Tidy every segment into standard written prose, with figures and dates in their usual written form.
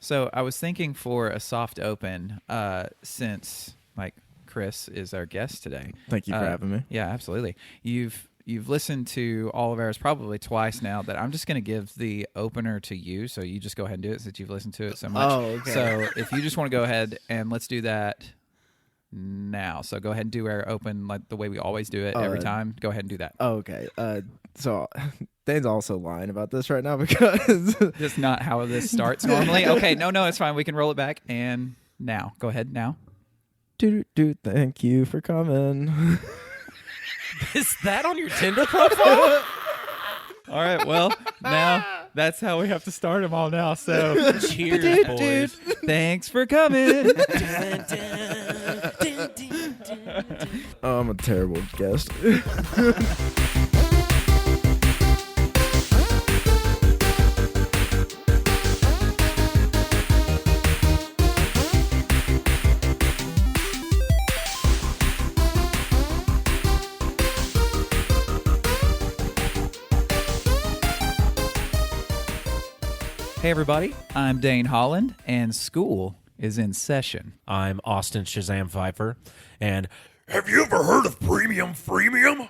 So I was thinking for a soft open, since like Chris is our guest today. Thank you for having me. Yeah, absolutely. You've listened to all of ours probably twice now. That I'm just going to give the opener to you, so you just go ahead and do it since you've listened to it so much. Oh, okay. So if you just want to go ahead and let's do that now. So go ahead and do our open like the way we always do it every time. Go ahead and do that. Okay. So Dane's also lying about this right now because That's not how this starts normally. Okay, no, it's fine. We can roll it back. And now, go ahead now. Thank you for coming. Is that on your Tinder profile? All right, well, now that's how we have to start them all now. So, Cheers, boys. Thanks for coming. Oh, I'm a terrible guest. Hey, everybody. I'm Dane Holland, and school is in session. I'm Austin Shazam Pfeiffer, and Have you ever heard of premium freemium?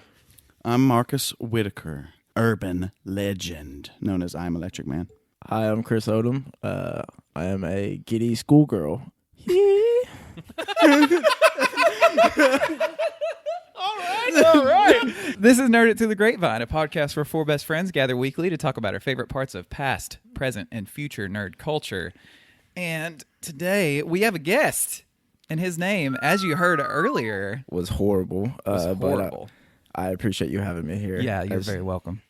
I'm Marcus Whitaker, urban legend, known as I'm Electric Man. Hi, I'm Chris Odom. I am a giddy schoolgirl. All right. This is Nerd It to the Grapevine, a podcast where four best friends gather weekly to talk about our favorite parts of past, present, and future nerd culture. And today we have a guest, and his name, as you heard earlier, Was horrible. was But horrible. I appreciate you having me here. Yeah, you're very welcome.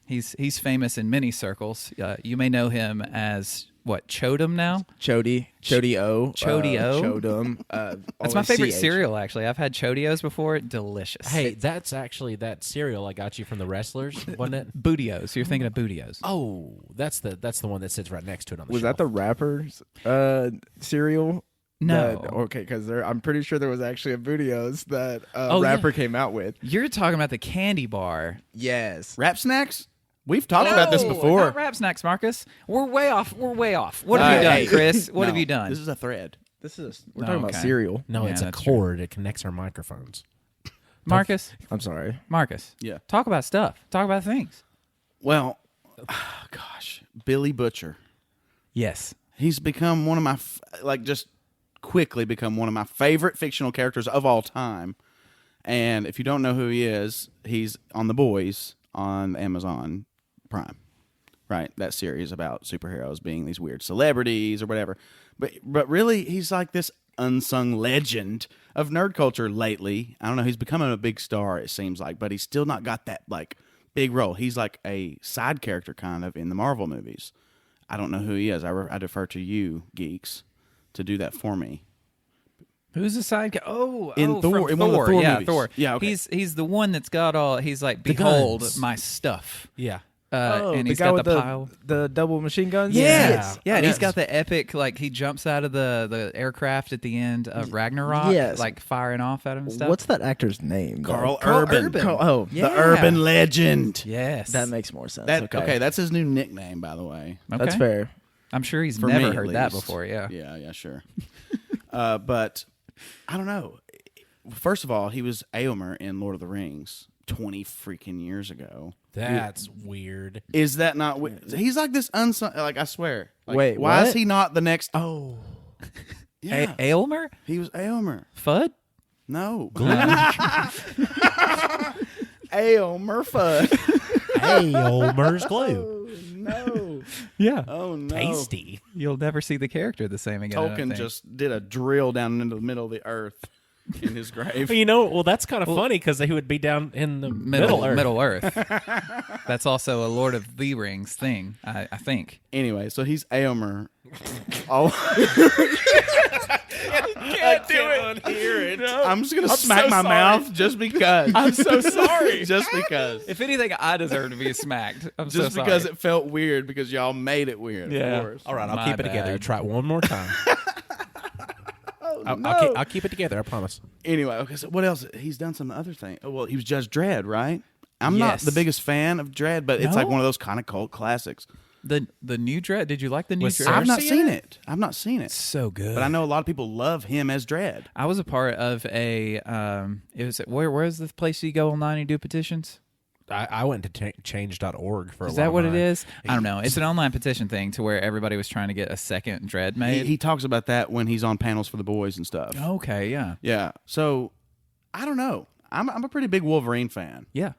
He's famous in many circles. You may know him as what, Chodom now? Chody-O. Chody-O? Chodom. That's my favorite cereal, actually. I've had Chodios before. Delicious. hey, that's actually that cereal I got you from the wrestlers, wasn't it? Bootios. You're thinking of Bootios. Oh, that's the one that sits right next to it on the Was shelf. that the rapper's cereal? No. Okay, because I'm pretty sure there was actually a Bootios that Oh, rapper came out with. You're talking about the candy bar. Yes. Rap snacks? We've talked about this No, before. Not Rap Snacks, Marcus. We're way off. What have you done, Hey. Chris? What No, have you done? This is a thread. We're talking about Okay. cereal. No, Yeah, it's a that's true. cord. It connects our microphones. Marcus. I'm sorry. Marcus. Yeah. Talk about stuff. Talk about things. Well, gosh, Billy Butcher. Yes. He's become one of my, just quickly become one of my favorite fictional characters of all time. And if you don't know who he is, he's on The Boys on Amazon Prime. Right, that series about superheroes being these weird celebrities or whatever. But really, he's like this unsung legend of nerd culture lately. I don't know, he's becoming a big star, it seems like, but he's still not got that, big role. He's like a side character kind of in the Marvel movies. I don't know who he is. I defer to you, geeks, to do that for me. Who's the side guy? In Thor, from in one of the Thor yeah, movies. Thor. Yeah, okay. He's the one that's got all. He's like, behold guns. my stuff. Yeah. And the he's guy got with the pile. the double machine guns? Yeah, and he's Yes. got the epic, like he jumps out of the aircraft at the end of Ragnarok, Yes. like firing off at him and stuff. What's that actor's name? though? Carl Carl Urban. Urban. Oh, Yeah. The urban legend. Yes, that makes more sense. Okay, that's his new nickname, by the way. That's fair. I'm sure he's For never me, at heard that least. before. Yeah. Yeah, sure. But I don't know. First of all, he was Aylmer in Lord of the Rings 20 freaking years ago. That's weird. Is that not? He's like this unsung. Like I swear. Like, Wait, why what? is he not the next? Oh. Yeah, Aylmer? he was Aylmer. Fudd? No, Aylmer Fudd. Aylmer's glue. No. Yeah. Oh no. Tasty. You'll never see the character the same again. I don't Tolkien think. just did a drill down into the middle of the earth in his grave. Well, that's kind of funny because he would be down in the Middle Earth. Middle Earth. That's also a Lord of the Rings thing, I think. Anyway, so he's Aylmer. Oh. Can't do it. I'm just gonna smack my mouth just because. I'm so sorry. just because. If anything, I deserve to be smacked. I'm so Just sorry. because it felt weird because y'all made it weird. Yeah. Of course. All right, I'll My keep it together. bad. Try it one more time. I'll keep it together. I promise. Anyway, okay. So what else? He's done some other thing. Oh, well, he was Judge Dredd, right? I'm not Yes. the biggest fan of Dredd, but it's like No? one of those kind of cult classics. The new Dredd. Did you like the new Was Dredd? Cersei I've not in seen it? it. I've not seen it. So good. But I know a lot of people love him as Dredd. I was a part of a. It was where is the place you go online and do petitions? I went to change.org for a Is long that what time. it is? I don't know. It's an online petition thing to where everybody was trying to get a second Dredd made. He talks about that when he's on panels for the boys and stuff. Okay, yeah, Yeah. So I don't know. I'm a pretty big Wolverine fan. yeah.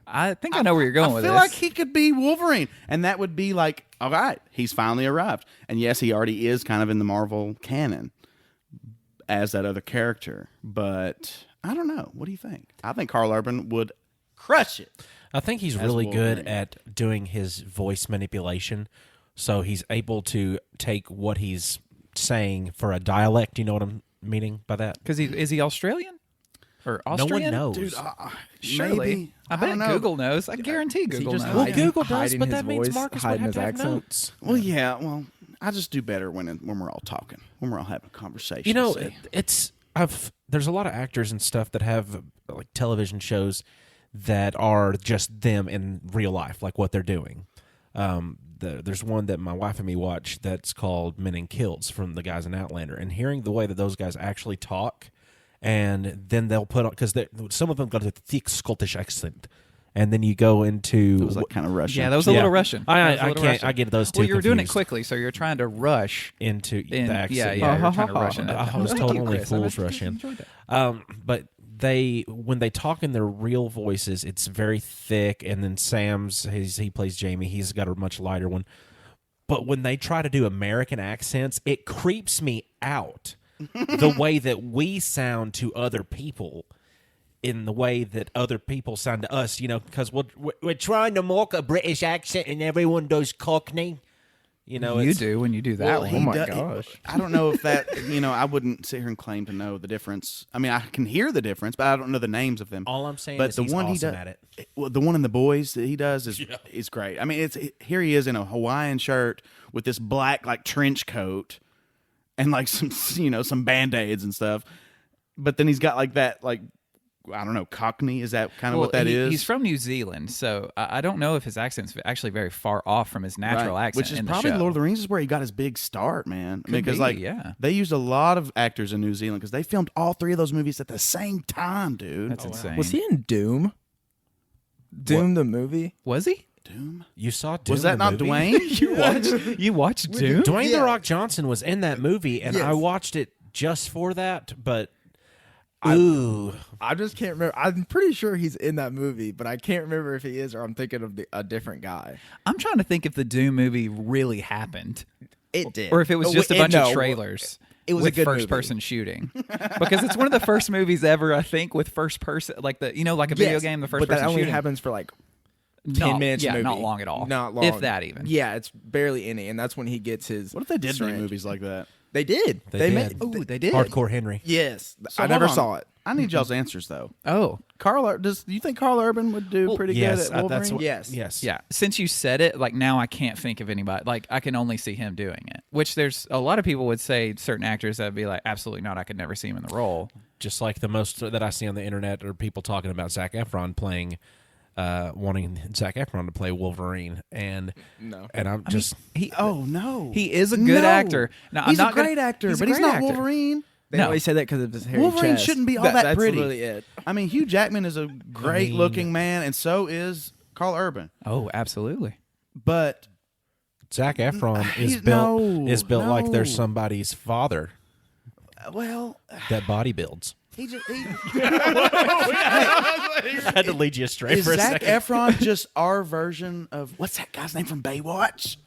I think I know where you're going with I feel this. like he could be Wolverine, and that would be like, all right, he's finally arrived. And yes, he already is kind of in the Marvel canon as that other character. But I don't know. What do you think? I think Karl Urban would crush it. I think he's As really good Wolverine. at doing his voice manipulation. So he's able to take what he's saying for a dialect. You know what I'm meaning by that? Because is he Australian or Austrian? No one knows. Dude, Surely. maybe. I bet don't know. Google knows. I guarantee Google just knows. well, hiding- Google does, hiding but his that means voice, Marcus would hiding have his to have accent. notes. Well, yeah. Well, I just do better when we're all talking, when we're all having a conversation. You know, see? there's a lot of actors and stuff that have like television shows that are just them in real life, like what they're doing. There's one that my wife and me watch that's called Men in Kilts from the guys in Outlander, and hearing the way that those guys actually talk, and then they'll put on, because some of them got a thick Scottish accent, and then you go into It was like kind of Russian. Yeah, that was a little Russian. That was a I little can't. Russian. I get those two. Well, you were doing it confused quickly, so you're trying to rush into in. the accent. Yeah, you're trying to rush in. I was Thank told you, only Chris. fools I rush in. enjoyed that. But when they talk in their real voices, it's very thick. And then Sam's, he plays Jamie. He's got a much lighter one. But when they try to do American accents, it creeps me out the way that we sound to other people, in the way that other people sound to us. You know, because we're trying to mock a British accent, and everyone does Cockney. You know, You it's, do when you do that one. Oh my does- gosh. I don't know if that, I wouldn't sit here and claim to know the difference. I mean, I can hear the difference, but I don't know the names of them. All I'm saying but is the he's one awesome he does, at it. Well, the one in the boys that he does is great. I mean, here he is in a Hawaiian shirt with this black like trench coat and like some some Band-Aids and stuff. But then he's got like that I don't know, Cockney. Is that kind of what that is? He's from New Zealand, so I don't know if his accent's actually very far off from his natural Right. accent. Which is in the probably show. Lord of the Rings is where he got his big start, man. Could Because be, yeah. they used a lot of actors in New Zealand because they filmed all three of those movies at the same time, dude. That's insane. Was he in Doom? Doom the movie? Was he? Doom? You saw Doom Was that the not movie? Dwayne? You watched Doom? Dwayne Yeah. The Rock Johnson was in that movie, and Yes. I watched it just for that. But ooh, I just can't remember. I'm pretty sure he's in that movie, but I can't remember if he is or I'm thinking of a different guy. I'm trying to think if the Doom movie really happened, It did. or if it was just a bunch of trailers. It was with a good first movie. person shooting, because it's one of the first movies ever, I think, with first person, like like a video Yes, game, the first but that person only shooting. happens for like 10 Not- minutes. yeah, movie. not long at all. Not long, If that even. Yeah, it's barely any, and that's when he gets his. What if they did make syringe. movies like that? They did. They made. did. Oh, they did. Hardcore Henry. Yes, So I never hold on. saw it. I need y'all's answers though. Oh, Do you think Karl Urban would do pretty Yes, good at Wolverine? that's what. Yes. Yes. yeah. Since you said it, like now I can't think of anybody. Like I can only see him doing it. Which there's a lot of people would say certain actors that would be like, absolutely not. I could never see him in the role. Just like the most that I see on the internet are people talking about Zac Efron playing, wanting Zac Efron to play Wolverine, and No. and I'm just He Oh no, he is a good No. actor. Now, he's I'm not a great gonna, actor, he's a but he's great not actor. Wolverine. They No. always say that because of his hairy Wolverine chest. shouldn't be all that That's pretty. really it. I mean, Hugh Jackman is a great looking man, and so is Karl Urban. Oh, absolutely. But Zac Efron he's- no. like they're somebody's father well, that bodybuilds. he just I had to lead you astray is for a Zac second. Efron just our version of what's that guy's name from Baywatch?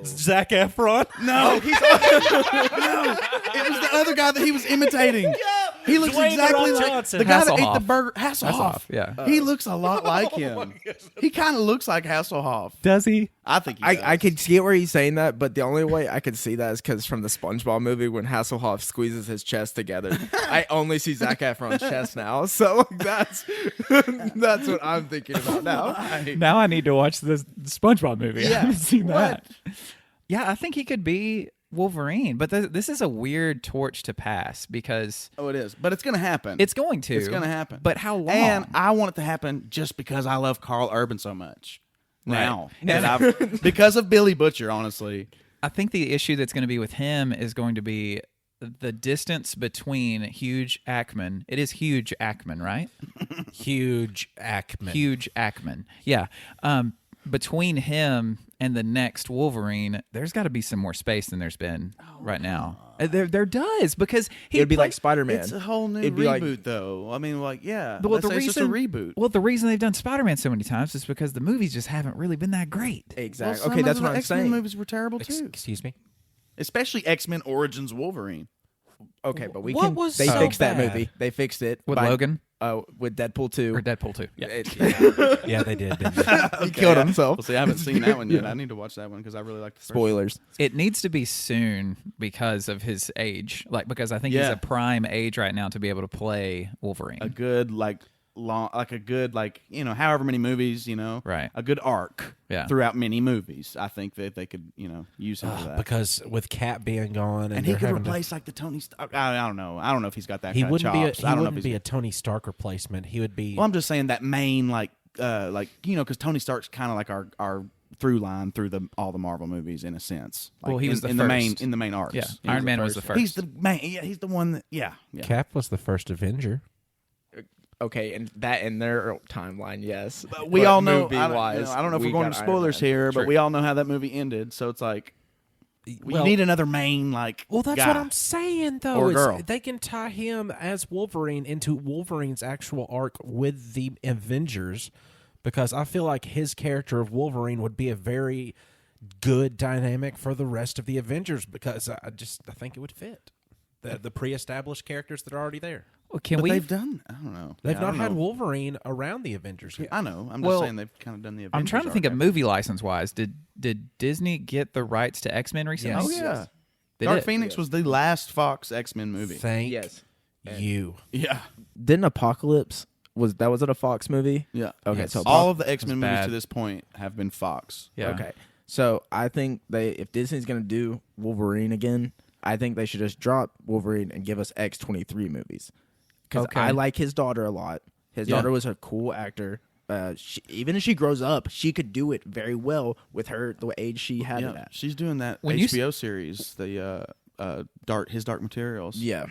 Zac Efron. No, he's no. It was the other guy that he was imitating. He looks Dwayne The exactly Rock like Johnson. the guy that ate Hasselhoff. the burger. Hasselhoff. Hasselhoff, yeah. He looks a lot like him. He kind of looks like Hasselhoff. Does he? I think he does. I could see where he's saying that, but the only way I could see that is because from the SpongeBob movie when Hasselhoff squeezes his chest together. I only see Zac Efron's chest now, so that's what I'm thinking about now. Now I need to watch the SpongeBob movie. I Yeah. haven't seen What? that. Yeah, I think he could be Wolverine, but this is a weird torch to pass because Oh, it is, but it's gonna happen. it's going to. It's gonna happen. But how long? And I want it to happen just because I love Karl Urban so much. now. And And because of Billy Butcher, honestly. I think the issue that's going to be with him is going to be the distance between Hugh Jackman. It is Hugh Jackman, right? Hugh Jackman. Hugh Jackman. Yeah. Between him and the next Wolverine, there's got to be some more space than there's been right now. There does, because It would be like Spider-Man. It's a whole new It'd be reboot, like- though. I mean, like, yeah. Well, Let's say it's just a reboot. Well, the reason they've done Spider-Man so many times is because the movies just haven't really been that great. Exactly. Well, Okay, some that's of what the I'm X-Men saying. movies were terrible, too. Excuse me? Especially X-Men Origins Wolverine. Okay, but we What can. was They so fixed that bad? movie. They fixed it With by- Logan with Deadpool 2. or Deadpool 2. Yeah. Yeah, they did, didn't they? He killed himself. Well, see, I haven't seen that one yet. I need to watch that one because I really like the first Spoilers. It needs to be soon because of his age. Because I think he's Yeah. a prime age right now to be able to play Wolverine. a good however many movies, Right. a good arc Yeah. throughout many movies. I think that they could, use him for that. Because with Cap being gone, And he they're could having to- replace like the Tony Stark. I don't know. I don't know if he's got that. he kind wouldn't of be a, chops. he I don't know if wouldn't he's be a Tony Stark replacement. He would be. Well, I'm just saying that main because Tony Stark's kind of like our through line through all the Marvel movies in a sense. Like, Well, he was the in the main first. in the main arcs. Yeah. He Iron Man was the first. He's the main. Yeah, he's the one that. Yeah. Cap was the first Avenger. Okay, and that in their timeline, yes. But we But all know. movie-wise, I don't know if we we're going got to Iron spoilers Man. here, but True. we all know how that movie ended. So it's like we Well- need another main Well, that's guy. what I'm saying, though. Or is girl. They can tie him as Wolverine into Wolverine's actual arc with the Avengers, because I feel like his character of Wolverine would be a very good dynamic for the rest of the Avengers, because I think it would fit the pre-established characters that are already there. Well, can But we? they've done. I don't know. They've Yeah, I not don't had know. Wolverine around the Avengers yet. I know. I'm just Well, saying they've kind of done the. I'm Avengers trying to think arc. of movie license wise. Did Disney get the rights to X-Men recently? Oh yeah. They Dark did. Phoenix was the last Fox X-Men movie. Thank Yes. you. Yeah. Didn't Apocalypse was it a Fox movie? Yeah. Okay, Yes. so All of the X-Men movies bad. to this point have been Fox. Yeah. Okay. So I think if Disney's gonna do Wolverine again, I think they should just drop Wolverine and give us X-23 movies. Because Okay. I like his daughter a lot. His Yeah. daughter was a cool actor. Even if she grows up, she could do it very well with the age she had it Yeah. at. She's doing that When you HBO series, the Dark Materials. Yeah.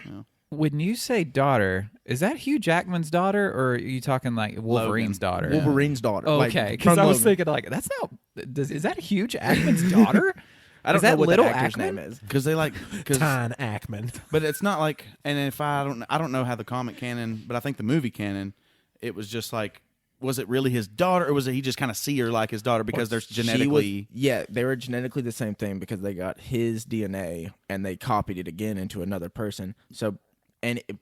When you say daughter, is that Hugh Jackman's daughter, or are you talking like Wolverine's daughter? Wolverine's daughter. Okay, like, because from I was Logan. thinking like that's not. Is that Hugh Jackman's daughter? I don't is that know what little the actor's Ackman? name is. Because they Tyne Ackman. but it's not like, and if I don't know how the comic canon, but I think the movie canon, it was just like, was it really his daughter, or was it he just kind of see her like his daughter because they're She genetically? was, they were genetically the same thing because they got his DNA and they copied it again into another person. So,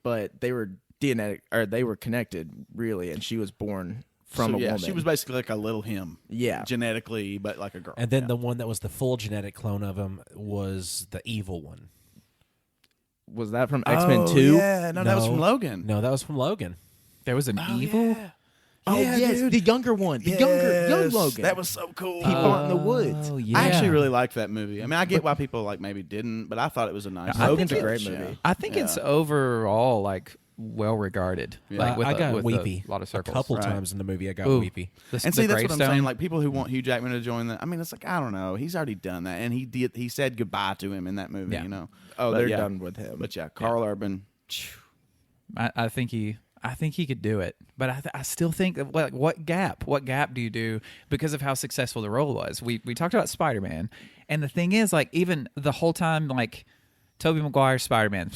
but they were they were connected really, and she was born from So, a yeah, woman. she was basically like a little him. Yeah. Genetically, but like a girl. And then the one that was the full genetic clone of him was the evil one. Was that from X-Men 2? Yeah, no, that was from Logan. No, that was from Logan. There was an evil. Yeah. Oh Yeah, yes, dude. the younger one, the young Yes, Logan. That was so cool. he fought in the woods. Oh yeah. I actually really liked that movie. I mean, I get why people like maybe didn't, but I thought it was a nice. I Logan's think a great yeah. movie. I think it's overall like well regarded. Yeah. Like with I got with weepy a lot of circles. a couple Right. times in the movie. I got Ooh. weepy. The, And the see, that's what I'm gravestone. saying. Like people who want Hugh Jackman to join that. I mean, it's like I don't know. He's already done that, and he did. He said goodbye to him in that movie. Yeah. You know. Oh, But they're yeah. done with him. But yeah, Karl Urban. I think he could do it, but I still think that, like, what gap do you do because of how successful the role was? We talked about Spider-Man, and the thing is, like, even the whole time, like Tobey Maguire's Spider-Man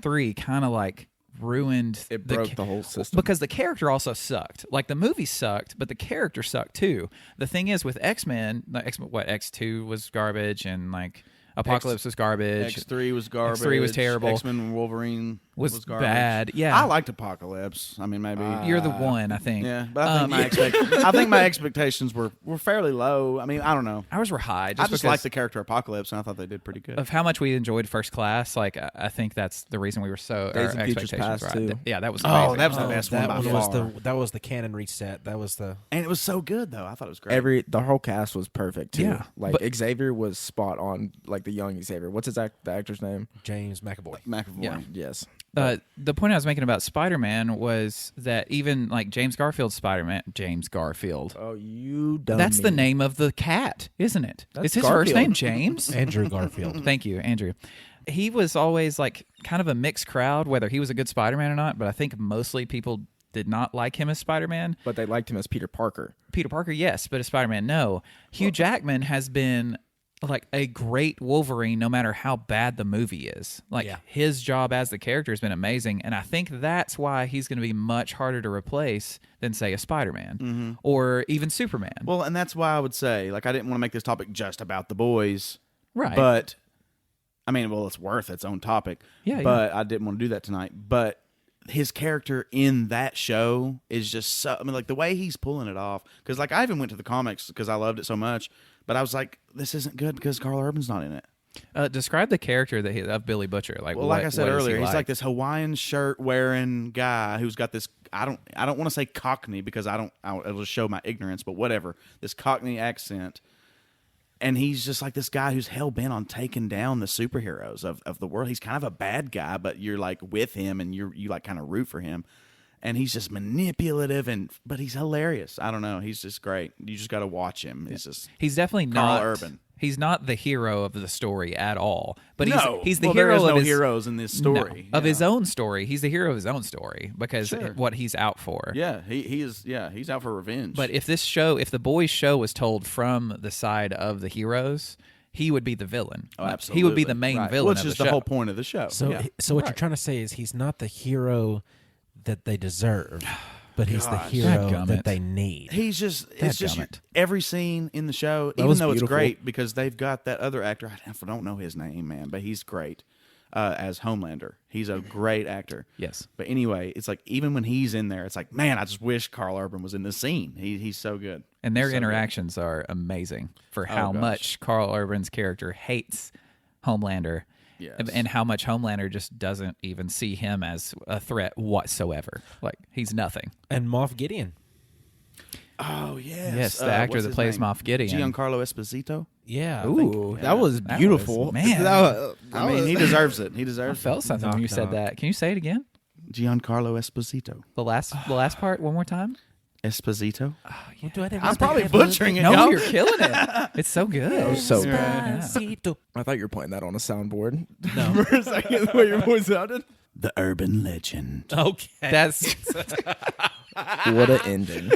3 kind of like ruined It broke the whole system. because the character also sucked. Like the movie sucked, but the character sucked too. The thing is with X-Men, X2 was garbage, and like Apocalypse was garbage. X3 was garbage. X3 was terrible. X-Men and Wolverine Was garbage. bad, yeah. I liked Apocalypse. I mean, maybe. You're the one, I think. yeah, but I think my expectations were fairly low. I mean, I don't know. Ours were high. I Just just because liked the character Apocalypse, and I thought they did pretty good. of how much we enjoyed First Class. Like I think that's the reason we were so. Days our of Futures expectations Past, were high. too. Yeah, that was. Oh, crazy. that was the best one That by one was far. that was the canon reset. That was the And it was so good, though. I thought it was great. The whole cast was perfect too. Yeah, like but- Xavier was spot on. Like the young Xavier. What's the actor's name? James McAvoy. McAvoy. Yeah. Yes. The point I was making about Spider-Man was that even like James Garfield's Spider-Man, James Garfield. Oh, you dumb. That's the name of the cat, isn't it? That's Is his Garfield. first name James? Andrew Garfield. Thank you, Andrew. He was always like kind of a mixed crowd, whether he was a good Spider-Man or not. But I think mostly people did not like him as Spider-Man. But they liked him as Peter Parker. Peter Parker, yes, but as Spider-Man, no. Hugh Jackman has been like a great Wolverine no matter how bad the movie is. Like his job as the character has been amazing, and I think that's why he's going to be much harder to replace than say a Spider-Man or even Superman. Well, and that's why I would say, like, I didn't want to make this topic just about the boys. Right. But I mean, well, it's worth its own topic. Yeah, But I didn't want to do that tonight. But his character in that show is just so, I mean, like the way he's pulling it off. Because like I even went to the comics because I loved it so much. But I was like, this isn't good because Karl Urban's not in it. Describe the character of Billy Butcher. Like, Well, like I said earlier, he's like this Hawaiian shirt wearing guy who's got this. I don't want to say Cockney because it'll just show my ignorance, but whatever. This Cockney accent, and he's just like this guy who's hell bent on taking down the superheroes of the world. He's kind of a bad guy, but you're like with him and you like kind of root for him. And he's just manipulative, but he's hilarious. I don't know. He's just great. You just got to watch him. He's definitely Karl not Urban. He's not the hero of the story at all. But No. he's the Well, hero there is of no his heroes in this story. No, of his own story. He's the hero of his own story because what he's out for. Yeah, he is. Yeah, he's out for revenge. But if the boys' show was told from the side of the heroes, he would be the villain. Oh, absolutely. He would be the main villain which of is the the show. whole point of the show. So, Yeah. so what you're trying to say is he's not the hero that they deserve, but he's the hero Dadgummit. that they need. He's just it's just Dadgummit. every scene in the show, That even was though beautiful. it's great because they've got that other actor. I don't know his name, man, but he's great as Homelander. He's a great actor. Yes. But anyway, it's like even when he's in there, it's like, man, I just wish Karl Urban was in this scene. He's so good. And their So interactions are amazing for how gosh. much Karl Urban's character hates Homelander. Yes. And how much Homelander just doesn't even see him as a threat whatsoever. Like, he's nothing. And Moff Gideon. Oh yes, Yes, the actor what's that his plays name? Moff Gideon. Giancarlo Esposito. Yeah. Ooh, that was That beautiful. was- man. I mean, he deserves it. He I deserves felt something when you said knock. that. Can you say it again? it. Giancarlo Esposito. The last part one more time? Esposito. I'm probably butchering it. No, y'all. you're killing it. It's so good. so good. Despacito. I thought you were playing that on a soundboard. No. For a second, the way your voice sounded. The urban legend. Okay. That's What an ending.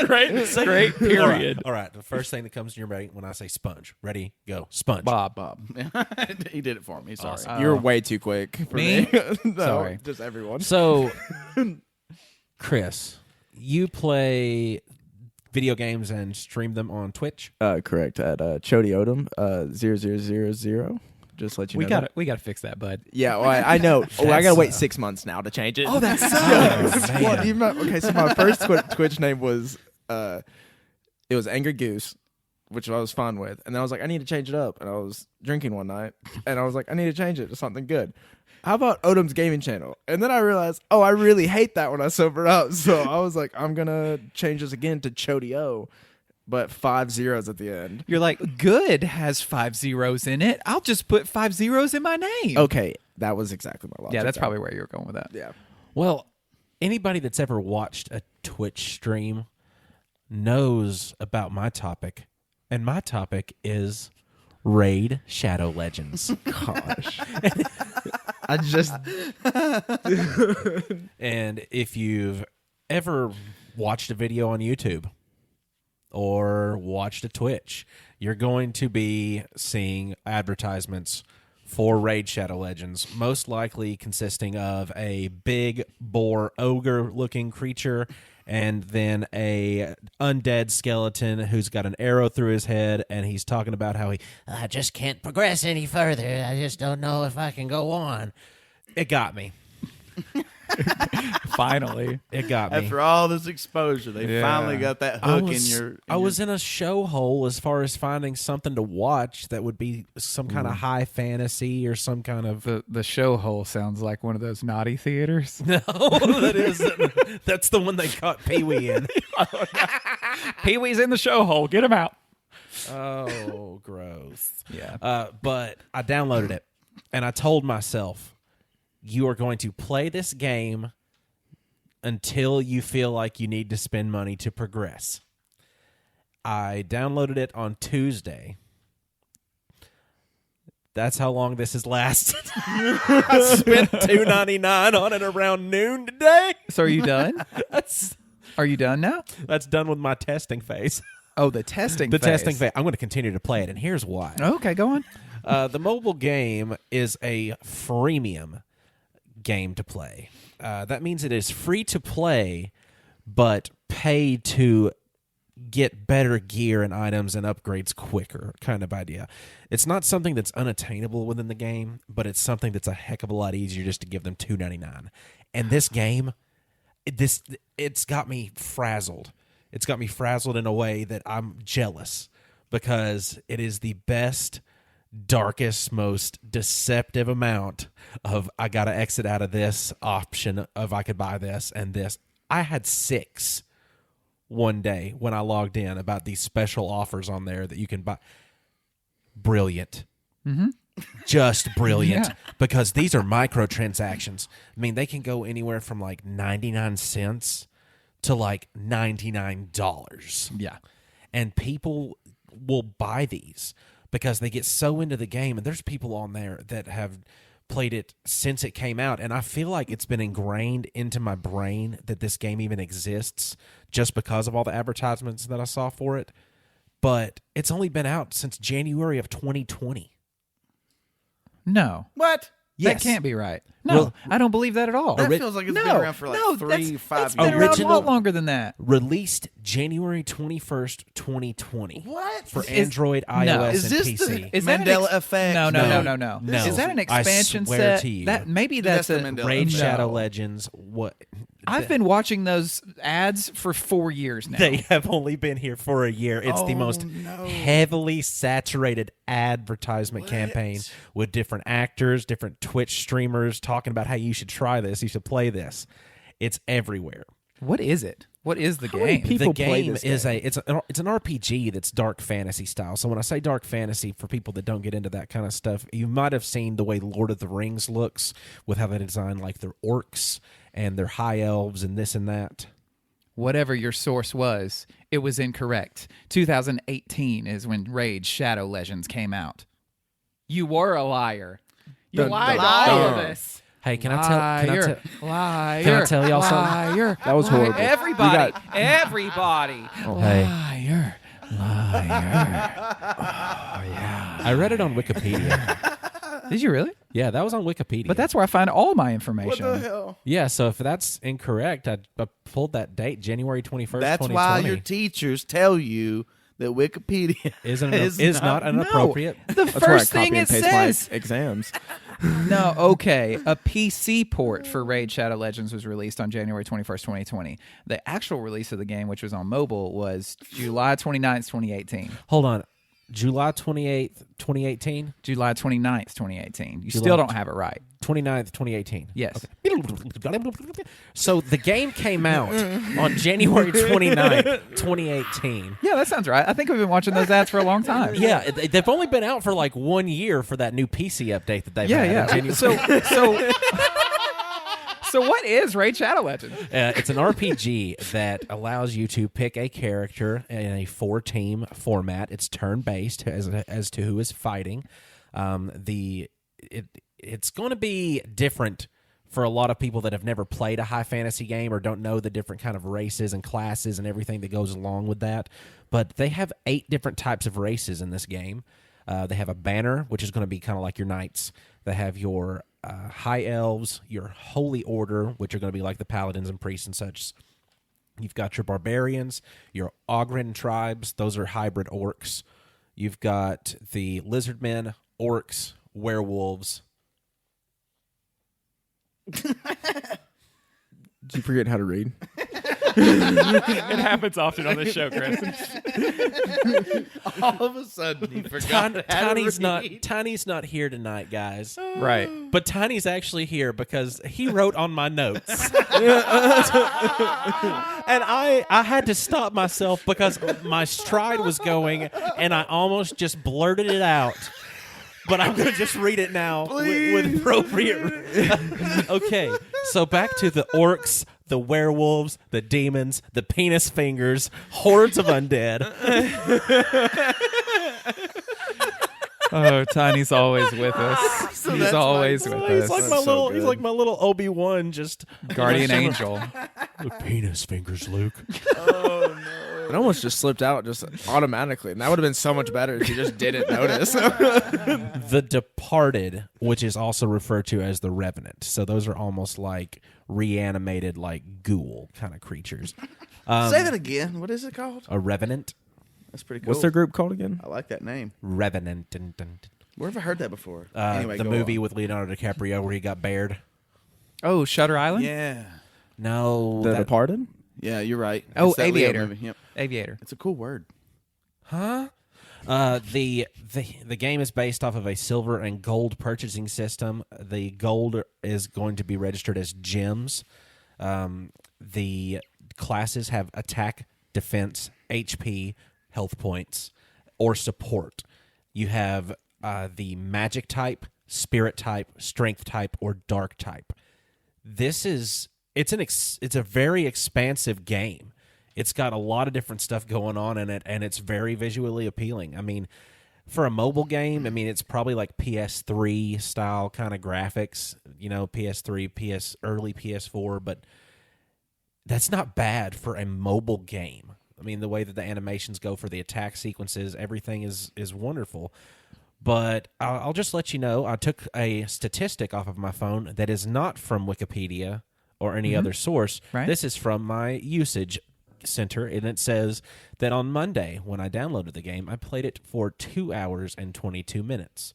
great. Period. All right. The first thing that comes to your brain when I say sponge. Ready? Go. Sponge. Bob. He did it for me. Sorry. Awesome. You're way too quick for Me? me. No, Sorry. just everyone. So, Chris, you play video games and stream them on Twitch? Correct. At Chody Odom, 0000. Just let you know. We gotta fix that, bud. Yeah, well, I know. Oh, I gotta That's, wait 6 months now to change it. Oh, that's so Well, okay, so my first Twitch name was it was Angry Goose, which I was fine with, and then I was like, I need to change it up, and I was drinking one night, and I was like, I need to change it to something good. How about Odom's Gaming Channel? And then I realized, oh, I really hate that when I sober up, so I was like, I'm gonna change this again to Chody O, but 5 zeros at the end. You're like, good has 5 zeros in it. I'll just put 5 zeros in my name. Okay, that was exactly my logic. Yeah, that's there. probably where you were going with that. Yeah. Well, anybody that's ever watched a Twitch stream knows about my topic, and my topic is Raid Shadow Legends. Gosh. I just And if you've ever watched a video on YouTube or watched a Twitch, you're going to be seeing advertisements for Raid Shadow Legends, most likely consisting of a big boar ogre-looking creature and then a undead skeleton who's got an arrow through his head, and he's talking about how I just can't progress any further. I just don't know if I can go on. It got me. Finally. It got me. After all this exposure, they finally got that hook in your. I was in a show hole as far as finding something to watch that would be some kind of high fantasy or some kind of. The show hole sounds like one of those naughty theaters. No, that is that's the one they caught Pee Wee in. Pee Wee's in the show hole. Get him out. Oh, gross. Yeah. But I downloaded it and I told myself, you are going to play this game until you feel like you need to spend money to progress. I downloaded it on Tuesday. That's how long this has lasted. I spent $2.99 on it around noon today. So are you done? That's Are you done now? done with my testing phase. Oh, the testing The phase. testing phase. I'm going to continue to play it, and here's why. Okay, go on. The mobile game is a freemium game to play. That means it is free to play, but pay to get better gear and items and upgrades quicker kind of idea. It's not something that's unattainable within the game, but it's something that's a heck of a lot easier just to give them $2.99. And this game, it's got me frazzled. It's got me frazzled in a way that I'm jealous because it is the best, darkest, most deceptive amount of I got to exit out of this option of I could buy this and this. I had 6 one day when I logged in about these special offers on there that you can buy. Brilliant. Mm-hmm. Just brilliant. Yeah. Because these are microtransactions. I mean, they can go anywhere from like 99 cents to like $99. Yeah. And people will buy these because they get so into the game. And there's people on there that have played it since it came out, and I feel like it's been ingrained into my brain that this game even exists just because of all the advertisements that I saw for it. But it's only been out since January of 2020. No. What? That can't be right. No, Well, I don't believe that at all. That feels like it's been around for like that's- 5 it's been years. around a Original- lot longer than that. Released January 21st, 2020. What? For Is- Android, no. iOS, Is and this PC. the Is that Mandela an effect? No. No. Is that an I expansion swear set? to you. That maybe that's That's a the Mandela Raid No. Shadow Legends. What? I've been watching those ads for 4 years now. They have only been here for a year. It's the most heavily saturated advertisement campaign with different actors, different Twitch streamers talking about how you should try this, you should play this. It's everywhere. What is it? What is the many game? people The play game this is game? it's an RPG that's dark fantasy style. So when I say dark fantasy, for people that don't get into that kind of stuff, you might have seen the way Lord of the Rings looks with how they design like their orcs and their high elves and this and that. Whatever your source was, it was incorrect. 2018 is when Raid Shadow Legends came out. You were a liar. You Dun, lied dun, to all dun. of us. Hey, can I tell? Liar. Liar. Can I tell y'all something? Liar. That was Liar. horrible. Everybody. You Everybody. Hey, Liar. Liar. I read it on Wikipedia. Did you really? Yeah, that was on Wikipedia. But that's where I find all my What information. the hell? yeah. So if that's incorrect, I pulled that date, January 21st, That's 2020. why your teachers tell you that Wikipedia is not an appropriate. The That's where I first copy thing and it paste says. my exams. No, okay. A PC port for Raid Shadow Legends was released on January 21st, 2020. The actual release of the game, which was on mobile, was July 29th, 2018. Hold on, July 28th, 2018, July 29th, 2018. You July still don't have it right. 29th, 2018. Yes. So the game came out on January 29th, 2018. Yeah, that sounds right. I think we've been watching those ads for a long time. Yeah, they've only been out for like 1 year for that new PC update that they've had. Yeah, in yeah. January. So what is Raid Shadow Legends? It's an RPG that allows you to pick a character in a 4-team format. It's turn-based as to who is fighting. It's going to be different for a lot of people that have never played a high fantasy game or don't know the different kind of races and classes and everything that goes along with that. But they have 8 different types of races in this game. They have a banner, which is going to be kind of like your knights. They have your high elves, your holy order, which are going to be like the paladins and priests and such. You've got your barbarians, your Ogren tribes. Those are hybrid orcs. You've got the lizardmen, orcs, werewolves. Did you forget how to read? It happens often on this show, Chris. All of a sudden, he forgot how to read. Tiny's not here tonight, guys. Right. But Tiny's actually here because he wrote on my notes. And I had to stop myself because my stride was going and I almost just blurted it out. but I'm going to just read it now with appropriate. Okay, so back to the orcs, the werewolves, the demons, the penis fingers, hordes of undead. Oh, Tiny's always with us. He's always with He's us. like my so little. good. He's like my little Obi-Wan, just Guardian angel. the penis fingers, Luke. It almost just slipped out just automatically, and that would have been so much better if you just didn't notice. The Departed, which is also referred to as the Revenant. So those are almost like reanimated, like ghoul kind of creatures. Say that again. What is it called? A Revenant. That's pretty cool. What's their group called again? I like that name. Revenant. Dun, dun, dun. Where have I heard that before? Anyway, the go movie on. with Leonardo DiCaprio where he got bared. Oh, Shutter Island? Yeah. No. The that- Departed? Yeah, you're right. Oh, It's that Leo Aviator. movie. Yep. Aviator. It's a cool word. Huh? The game is based off of a silver and gold purchasing system. The gold is going to be registered as gems. The classes have attack, defense, HP, health points, or support. You have the magic type, spirit type, strength type, or dark type. It's a very expansive game. It's got a lot of different stuff going on in it, and it's very visually appealing. I mean, for a mobile game, it's probably like PS3 style kind of graphics, PS3, early PS4, but that's not bad for a mobile game. I mean, the way that the animations go for the attack sequences, everything is wonderful. But I'll just let you know, I took a statistic off of my phone that is not from Wikipedia or any other source. Right. This is from my usage center, and it says that on Monday, when I downloaded the game, I played it for 2 hours and 22 minutes.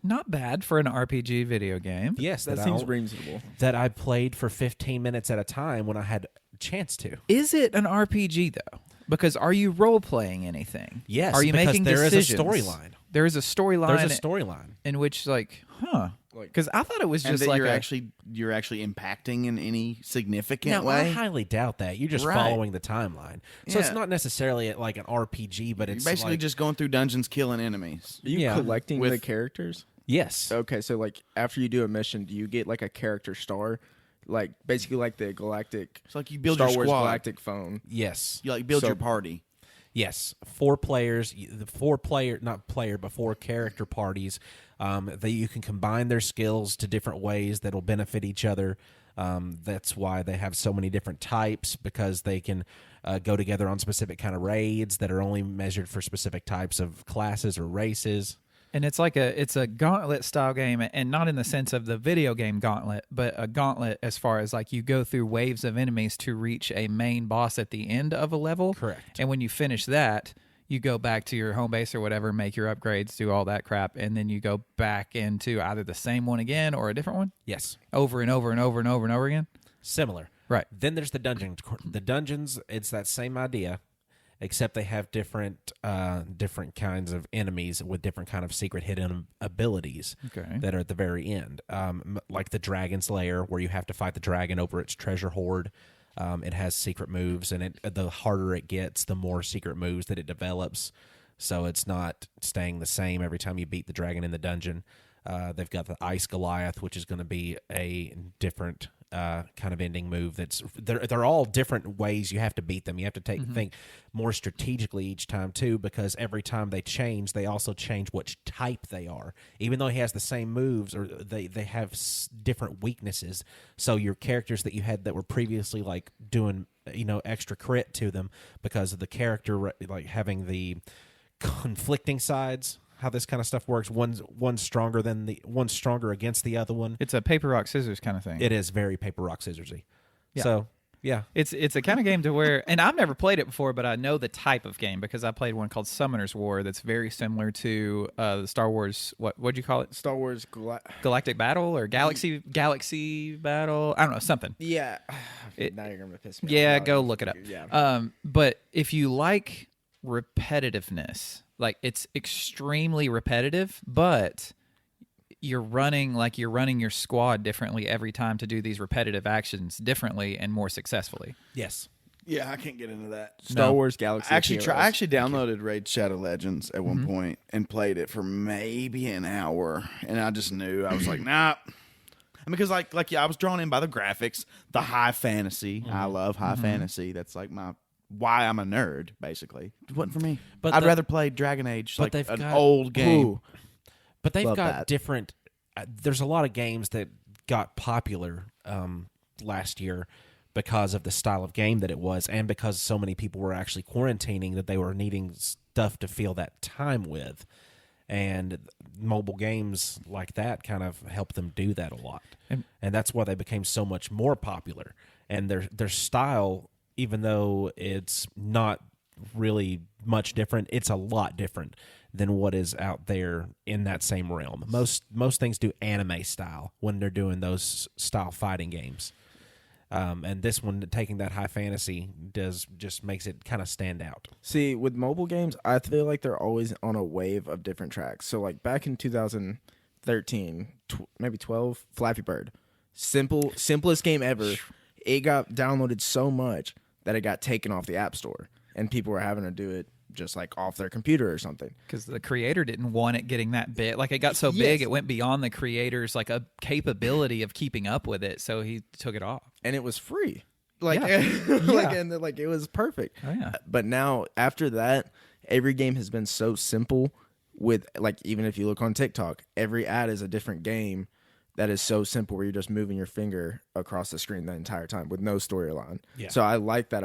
Not bad for an RPG video game. Yes, That seems reasonable. that I played for 15 minutes at a time when I had a chance to. Is it an RPG, though? Because are you role-playing anything? Yes, Are you because making there is a decisions? storyline. There is a storyline. There's a storyline. in which, because I thought it was And just that like you're actually impacting in any significant Now, I way. highly doubt that. You're just Right. following the timeline. So it's Yeah. not necessarily like an RPG, but You're it's basically like, just going through dungeons, killing enemies. Are you Yeah. collecting With- the characters? yes. Okay, so like after you do a mission, do you get like a character star? Like basically like the galactic It's like you build Star your Wars squad. galactic phone. Yes. You like build So- your party. Yes, 4 players, the 4 player, not player, but 4 character parties that you can combine their skills to different ways that'll benefit each other. That's why they have so many different types, because they can go together on specific kind of raids that are only measured for specific types of classes or races. and it's a gauntlet style game, and not in the sense of the video game Gauntlet, but a gauntlet as far as like you go through waves of enemies to reach a main boss at the end of a level. Correct. And when you finish that, you go back to your home base or whatever, make your upgrades, do all that crap, and then you go back into either the same one again or a different one Yes, over and over and over and over and over again. similar. Right. Then there's the dungeon. The dungeons, it's that same idea, except they have different kinds of enemies with different kind of secret hidden abilities Okay. that are at the very end. Like the Dragon's Lair, where you have to fight the dragon over its treasure hoard. It has secret moves, and the harder it gets, the more secret moves that it develops. So it's not staying the same every time you beat the dragon in the dungeon. They've got the Ice Goliath, which is going to be a different kind of ending move. They're all different ways you have to beat them. You have to think more strategically each time too, because every time they change, they also change which type they are. Even though he has the same moves, or they have different weaknesses. So your characters that you had that were previously like doing extra crit to them because of the character like having the conflicting sides. How this kind of stuff works. One's stronger against the other one. It's a paper, rock, scissors kind of thing. It is very paper, rock, scissorsy. Yeah. So yeah, It's a kind of game to where, and I've never played it before, but I know the type of game because I played one called Summoner's War that's very similar to the Star Wars. What'd you call it? Star Wars Galactic Battle or Galaxy Battle? I don't know, something. Yeah. It- now you're gonna piss me Yeah, off. go look it up. Yeah. But if you like repetitiveness, like it's extremely repetitive, but you're running your squad differently every time to do these repetitive actions differently and more successfully. yes, Yeah, I can't get into that. Star Wars Galaxy. I of actually Heroes. I actually downloaded Raid Shadow Legends at one point and played it for maybe an hour, and I just knew I was like, nah. Because I was drawn in by the graphics, the high fantasy. I love high fantasy. That's like why I'm a nerd, basically. It wasn't for me. But I'd rather play Dragon Age, but like they've an got- old game. Ooh. But they've Love got that. different. There's a lot of games that got popular last year because of the style of game that it was, and because so many people were actually quarantining that they were needing stuff to fill that time with. And mobile games like that kind of help them do that a lot. And that's why they became so much more popular. And their style, even though it's not really much different, it's a lot different than what is out there in that same realm. Most things do anime style when they're doing those style fighting games. And this one, taking that high fantasy, just makes it kind of stand out. See, with mobile games, I feel like they're always on a wave of different tracks. So, like back in 2013, maybe 12, Flappy Bird, simplest game ever. It got downloaded so much that it got taken off the App Store, and people were having to do it just like off their computer or something. Because the creator didn't want it getting that big. Like, it got so big, it went beyond the creator's like a capability of keeping up with it, so he took it off. And it was free. Like, Yeah. like it was perfect. Oh, yeah. But now after that, every game has been so simple. With like, even if you look on TikTok, every ad is a different game that is so simple where you're just moving your finger across the screen the entire time with no storyline. Yeah. So I like that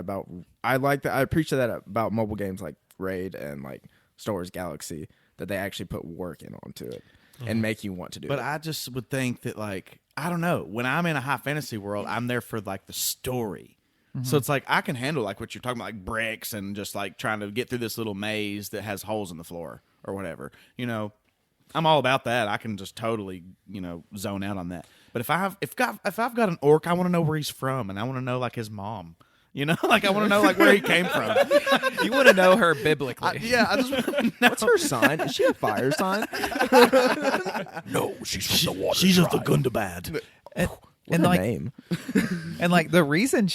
I appreciate that about mobile games like Raid and like Star Wars Galaxy, that they actually put work in onto it and make you want to do it. But I just would think that, like, I don't know. When I'm in a high fantasy world, I'm there for like the story. So it's like I can handle like what you're talking about, like bricks and just like trying to get through this little maze that has holes in the floor or whatever. You know, I'm all about that. I can just totally, zone out on that. But if I've got an orc, I want to know where he's from, and I want to know like his mom. Like I want to know like where he came from. You want to know her biblically. I just want to know. What's her sign? Is she a fire sign? No, she's from the water. She's of the Gundabad. And her like, name? and like the reason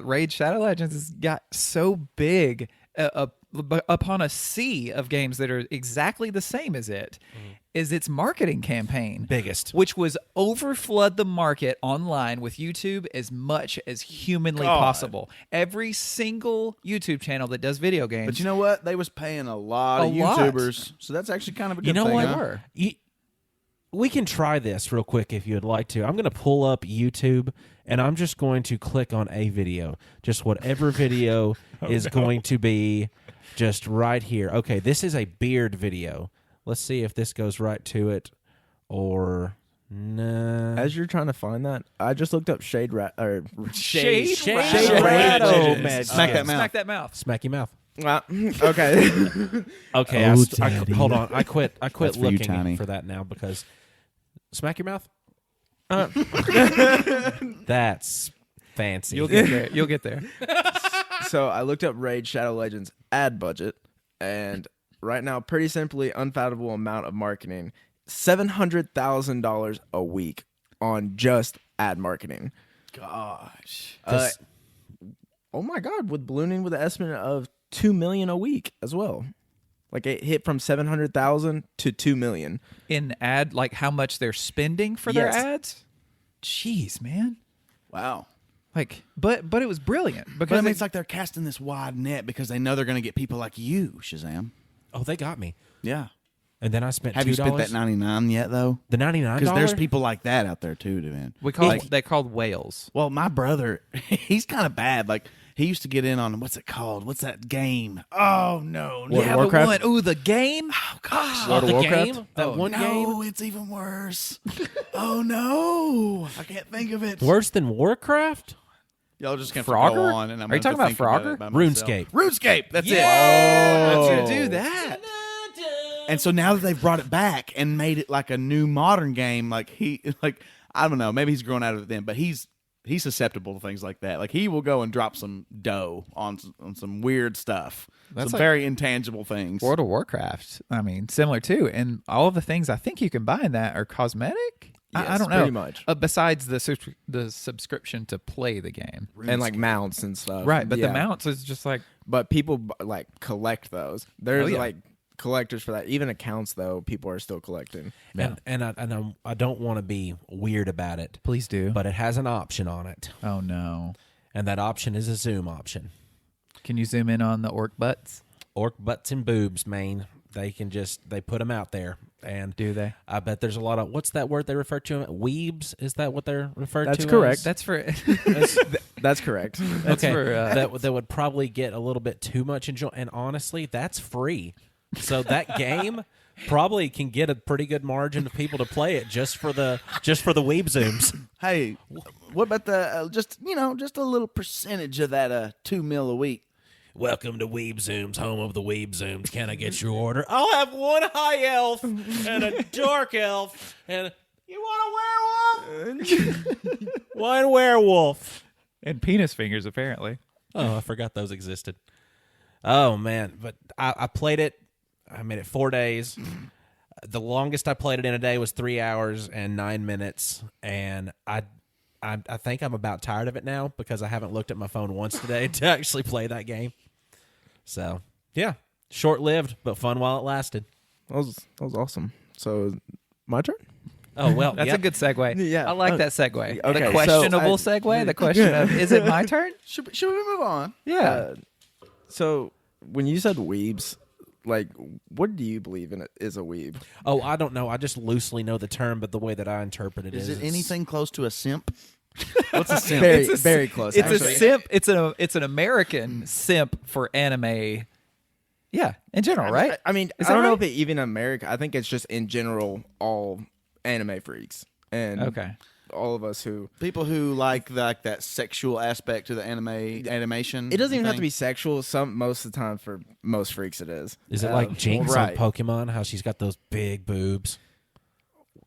Raid Shadow Legends has got so big upon a sea of games that are exactly the same as it is its marketing campaign. Biggest. Which was overflood the market online with YouTube as much as humanly God. possible. Every single YouTube channel that does video games. But you know what? They was paying a lot of A lot. YouTubers, so that's actually kind of a good You know thing. what? Huh? We can try this real quick if you'd like to. I'm going to pull up YouTube, and I'm just going to click on a video. Just whatever video is going to be just right here. Okay, this is a beard video. Let's see if this goes right to it or no. As you're trying to find that, I just looked up Shade Rat or Shade Rattle Rattle Magic. Smack that mouth. Smack that mouth. Smack your mouth. Okay. Okay, Oh, hold on. I quit That's for you, looking Tiny. for that now because smack your mouth. That's fancy. You'll get there. You'll get there. So I looked up Raid Shadow Legends ad budget, and right now, pretty simply, unfathomable amount of marketing, $700,000 a week on just ad marketing. Gosh. Oh my God, with ballooning with an estimate of $2 million a week as well. Like it hit from 700,000 to 2 million. In ad, like how much they're spending for their Yes. ads? Jeez, man. Wow. Like, but it was brilliant But because I mean, it's like they're casting this wide net because they know they're going to get people like you, Shazam. Oh, they got me. Yeah. And then I spent Have $2. you spent that 99 yet, though? The $99? Because there's people like that out there, too, man. they called whales. Well, my brother, he's kind of bad. Like, he used to get in on, what's it called? What's that game? Oh, no. World of But Warcraft? what? Ooh, the game? Oh gosh. World of the Warcraft? game? That one game? No, it's even worse. Oh, no. I can't think of it. Worse than Warcraft? Y'all just can't Frogger? go on. And I'm Are you gonna talking have to about think it Frogger? by myself. RuneScape. RuneScape. That's it. I was Oh. gonna do that. And so now that they've brought it back and made it like a new modern game, like I don't know, maybe he's grown out of it then, but he's susceptible to things like that. Like he will go and drop some dough on some weird stuff, That's some like- very intangible things. World of Warcraft. I mean, similar too. And all of the things I think you can buy in that are cosmetic. I don't know. pretty much. Besides the subscription to play the game. And like mounts and stuff. Right, but the Yeah. mounts is just like, But people like collect those. There's yeah. like collectors for that. Even accounts though, people are still collecting. And I don't want to be weird about it, please do. but it has an option on it, oh no. and that option is a zoom option. Can you zoom in on the orc butts? Orc butts and boobs, man. They put them out there, and Do they? I bet there's a lot of, what's that word they refer to them? Weebs? Is that what they're referred That's to? correct. as? That's for That's correct. that's okay. for that would probably get a little bit too much enjoy. And honestly, that's free. So that game probably can get a pretty good margin of people to play it just for the weeb zooms. Hey, what about the just a little percentage of that $2 million a week? Welcome to Weeb Zooms, home of the Weeb Zooms. Can I get your order? I'll have one high elf and a dark elf, and you want a werewolf? One werewolf. and penis fingers apparently. Oh, I forgot those existed. Oh man, but I played it. I made it 4 days. The longest I played it in a day was 3 hours and 9 minutes, and I think I'm about tired of it now because I haven't looked at my phone once today to actually play that game. So yeah, short-lived but fun while it lasted. That was awesome. So my turn. Oh well, That's yep. a good segue. Yeah. I like that segue. okay, The so questionable I- segue. The question of, is it my turn? Should we move on? Yeah. So when you said weebs, like, what do you believe in it is a weeb? Oh, I don't know. I just loosely know the term, but the way that I interpret it Is is it anything close to a simp? What's a simp? Very, It's a- very close. It's actually. a simp. It's an American simp for anime. Yeah, in general, right? I mean, Is I don't that know right? if it even America. I think it's just in general all anime freaks and Okay. all of us who. People who like that sexual aspect to the animation. It doesn't even have to thing. be sexual. Most of the time, for most freaks, it is. Is it like Jinx right. on Pokemon? How she's got those big boobs?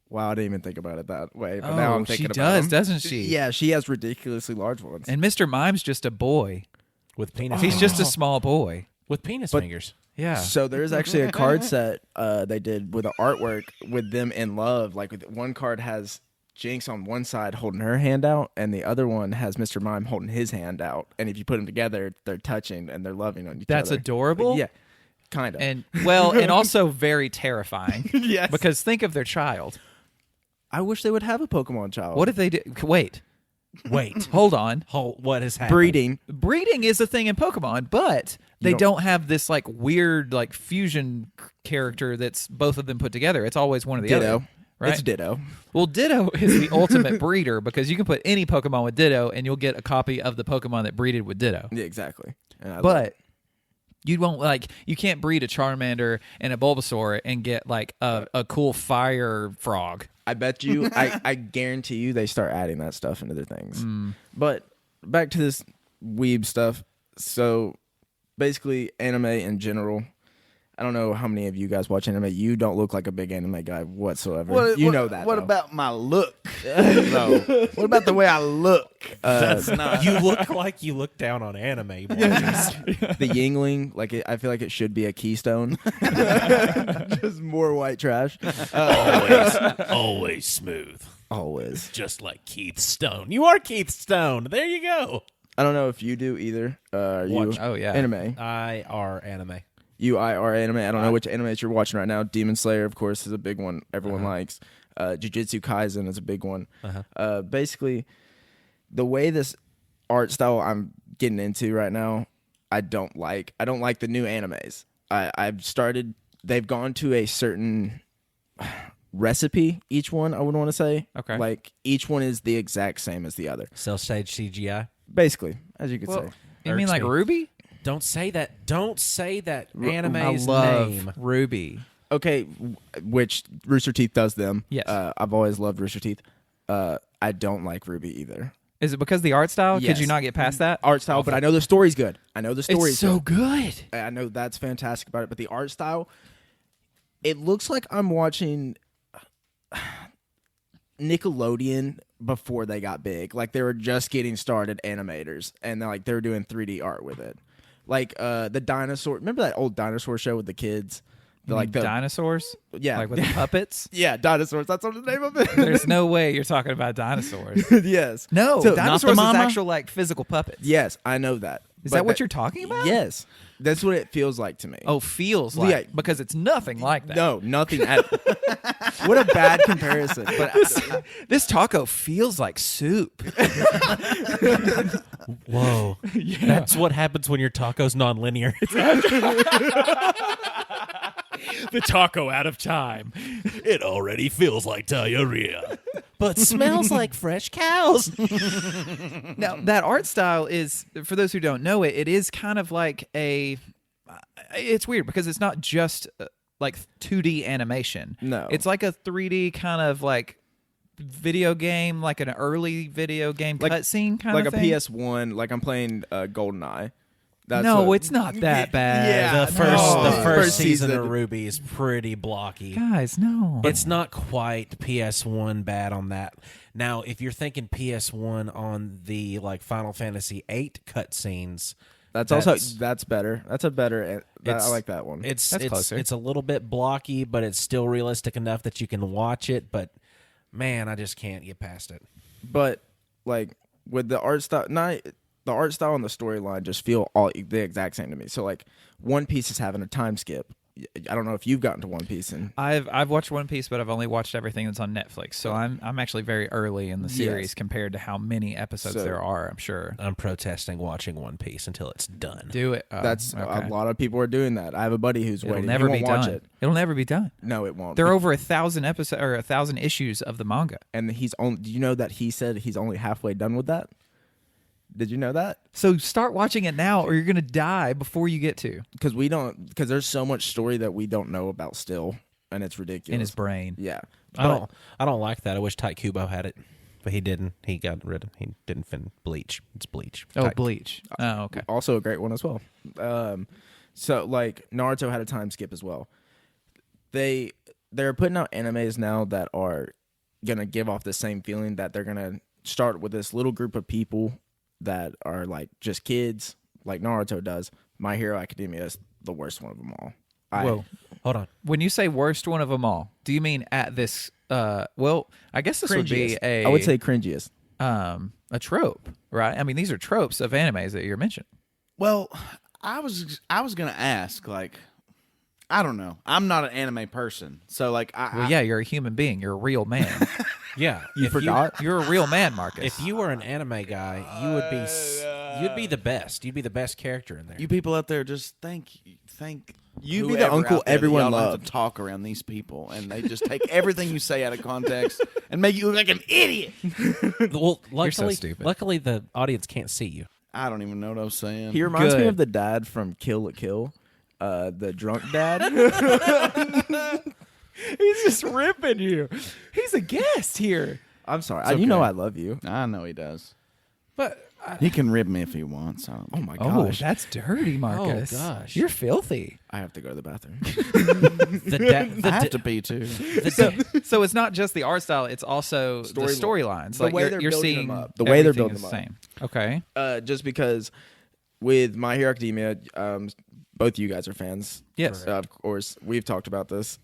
Wow, I didn't even think about it that way. But now I'm thinking she about does, them. doesn't she? Yeah, she has ridiculously large ones. And Mr. Mime's just a boy. With penis He's fingers. just a small boy. with penis But- fingers. Yeah. So there's actually a card set they did with the artwork with them in love. Like one card has Jinx on one side holding her hand out, and the other one has Mr. Mime holding his hand out. And if you put them together, they're touching and they're loving on each That's other. adorable. Yeah, kind of. And and also very terrifying. Yes. Because think of their child. I wish they would have a Pokemon child. What if they did? Wait. Wait, Hold on. what has happened? breeding? Breeding is a thing in Pokemon, but they don't- don't have this like weird like fusion character that's both of them put together. It's always one or the Ditto. other. Right? It's Ditto. Well, Ditto is the ultimate breeder because you can put any Pokemon with Ditto and you'll get a copy of the Pokemon that breeded with Ditto. Yeah, exactly. And I love But it. you won't you can't breed a Charmander and a Bulbasaur and get like a cool fire frog. I bet you, I guarantee you, they start adding that stuff into their things. But back to this weeb stuff. So basically, anime in general. I don't know how many of you guys watch anime. You don't look like a big anime guy whatsoever. You know that. What though. about my look? though? What about the way I look? That's not. You look like you look down on anime. Boys. the Yingling? Like I feel like it should be a Keystone. Just more white trash. Always smooth, Always. just like Keith Stone. You are Keith Stone. There you go. I don't know if you do either. You Watch. Oh, yeah. anime. I are anime. UIR anime. I don't know which animes you're watching right now. Demon Slayer, of course, is a big one. Everyone likes. Jujutsu Kaisen is a big one. Basically, the way this art style I'm getting into right now, I don't like. I don't like the new animes. I've started. They've gone to a certain recipe. Each one, I would want to say. Okay. Like each one is the exact same as the other. Cell stage CGI. Basically, as you could say. You mean like me. Ruby? Don't say that. Don't say that anime's I love name. Ruby. Okay, which Rooster Teeth does them. Yes. I've always loved Rooster Teeth. I don't like Ruby either. Is it because of the art style? Yes. Could you not get past that? Art style, but I know the story's good. I know the story's It's so good. I know that's fantastic about it, but the art style, it looks like I'm watching Nickelodeon before they got big. Like they were just getting started animators, and they were doing 3D art with it. Like the dinosaur. Remember that old dinosaur show with the kids? Like the dinosaurs? Yeah. Like with the puppets? Yeah, dinosaurs. That's what the name of it. There's no way you're talking about dinosaurs. Yes. No, So- dinosaurs is mama? actual like physical puppets. Yes, I know that. Is But that what you're talking about? Yes. That's what it feels like to me. Oh, feels like Yeah. because it's nothing like that. No, nothing at What a bad comparison. But This taco feels like soup. Whoa. That's what happens when your taco's nonlinear. The taco out of time. It already feels like diarrhea. But smells like fresh cows. Now, that art style is, for those who don't know it, it is kind of like it's weird because it's not just like 2D animation. No. It's like a 3D kind of like video game, like an early video game cutscene kind like of a thing. PS1, like I'm playing GoldenEye. That's No, what- it's not that bad. Yeah. The first First season season. of Ruby is pretty blocky. Guys, no. It's not quite PS1 bad on that. Now, if you're thinking PS1 on the like Final Fantasy VIII cutscenes, That's better. That's a better. I like that one. It's That's closer. It's a little bit blocky, but it's still realistic enough that you can watch it. But man, I just can't get past it. But like with the art style, the art style and the storyline just feel all the exact same to me. So like One Piece is having a time skip. I don't know if you've gotten to One Piece and I've watched One Piece, but I've only watched everything that's on Netflix. So I'm actually very early in the series Yes. compared to how many episodes So- there are. I'm sure. I'm protesting watching One Piece until it's done. Do it. Oh, that's okay. a lot of people are doing that. I have a buddy who's It'll waiting. never he be won't watch done. it. It'll never be done. No, it won't. There are over 1,000 episodes or 1,000 issues of the manga. And he's only. Do you know that he said he's only halfway done with that? Did you know that? So start watching it now, or you're gonna die before you get to Because there's so much story that we don't know about still, and it's ridiculous. in his brain. Yeah. I don't like that. I wish Tyke Kubo had it, but he didn't. He got rid of. He didn't fin Bleach. It's Bleach. Oh, Tyke- Bleach. Oh, okay. Also a great one as well. So like Naruto had a time skip as well. They're putting out animes now that are gonna give off the same feeling, that they're gonna start with this little group of people that are like just kids, like Naruto does. My Hero Academia is the worst one of them all. Whoa. Hold on. When you say worst one of them all, do you mean at this? Well, I guess this would be I would say cringiest. a trope, right? I mean, these are tropes of animes that you're mentioning. Well, I was gonna ask, like, I don't know. I'm not an anime person, so like, Well, yeah, you're a human being. You're a real man. Yeah, You forgot? You're a real man, Marcus. If you were an anime guy, you'd be the best. You'd be the best character in there. you people out there just think You'd be the whoever uncle out there that everyone y'all don't have loved. to talk around these people, and they just take everything you say out of context and make you look like an idiot. Well, luckily, so stupid. luckily the audience can't see you. I don't even know what I was saying. He reminds me Good. of the dad from Kill la Kill, the drunk dad. He's just ripping you. He's a guest here. I'm sorry. It's You know okay. I love you. I know he does. But He can rib me if he wants. Oh my oh, gosh. that's dirty, Marcus. gosh. You're filthy. I have to go to the bathroom. I have to pee too. So it's not just the art style; it's also the storylines. The Like way you're, they're you're building seeing them up. The way they're everything building is them the up. same. Okay. Just because with My Hero Academia, both of you guys are fans. Yes. Of course, we've talked about this.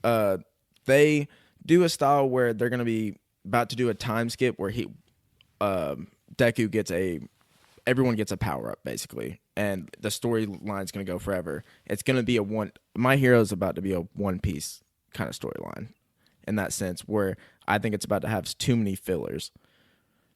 They do a style where they're going to be about to do a time skip where Deku gets everyone gets a power up basically, and the storyline's going to go forever. It's going to be My Hero's about to be a One Piece kind of storyline in that sense, where I think it's about to have too many fillers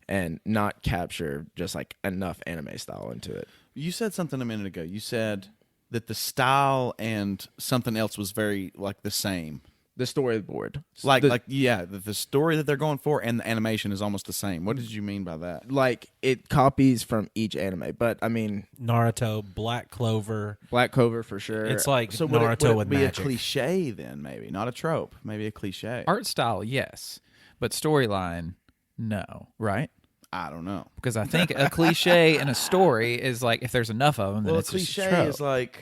and not capture just like enough anime style into it. You said something a minute ago. You said that the style and something else was very like the same. The storyboard, The story that they're going for and the animation is almost the same. What did you mean by that? like it copies from each anime, but I mean Naruto, Black Clover. Black Clover for sure. It's like So would Naruto it with be magic. a cliche then? Maybe not a trope. Maybe a cliche. Art style, yes, but storyline, no. Right? I don't know. Because I think a cliche in a story is like if there's enough of them, then Well, a it's just a cliche trope. is like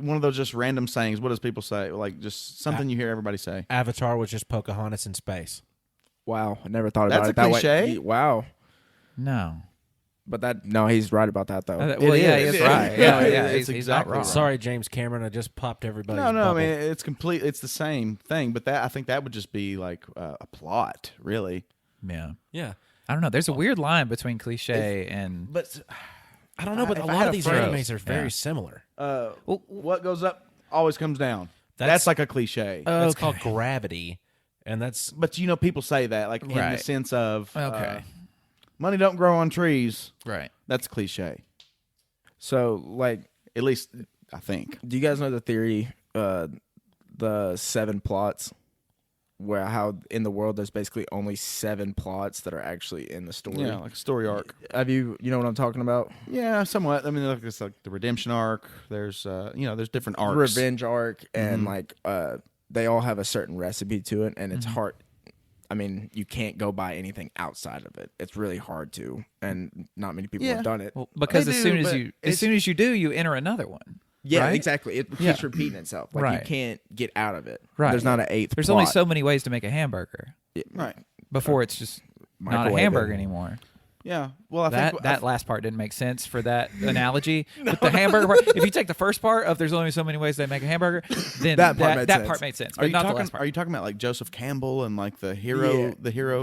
one of those just random sayings. What does people say? Like just something you hear everybody say. Avatar was just Pocahontas in space. wow, I never thought That's about it a that cliche? way. Wow, No. But no, he's right about that though. Well, yeah, he's right. Yeah, It's he's exactly not wrong. right. Sorry, James Cameron. I just popped everybody's No, bubble. I mean it's complete. It's the same thing, but I think that would just be like a plot, really. Yeah. Yeah. I don't know. There's a weird line between cliche and. But I don't know, but If a I lot had of a these phrase- animes are very similar. What goes up always comes down. That's- That's like a cliche. That's called gravity, and that's But people say that like in the Right. sense of Okay. money don't grow on trees. Right. That's cliche. So like, At least I think. do you guys know the theory, the 7 plots, where how in the world there's basically only 7 plots that are actually in the story? Yeah, like a story arc. Have you know what I'm talking about? Yeah, somewhat. I mean, like it's like the redemption arc. There's there's different arcs. Revenge arc, and like they all have a certain recipe to it, and it's hard. I mean, you can't go by anything outside of it. It's really hard to, and not many people Yeah. have done it. Well, because They as do, soon as but you it's- do, you enter another one. Yeah, right? exactly. It keeps repeating itself. Like Right. you can't get out of it. Right. There's not an 8th. There's plot. only so many ways to make a hamburger Right. before it's just not a Microwave hamburger it. anymore. Yeah. Well, I That think that last part didn't make sense for that analogy. But the hamburger part, if you take the first part of there's only so many ways they make a hamburger, then That part made that sense. part made sense. Are But you not the talking? last part. Are you talking about like Joseph Campbell and like the hero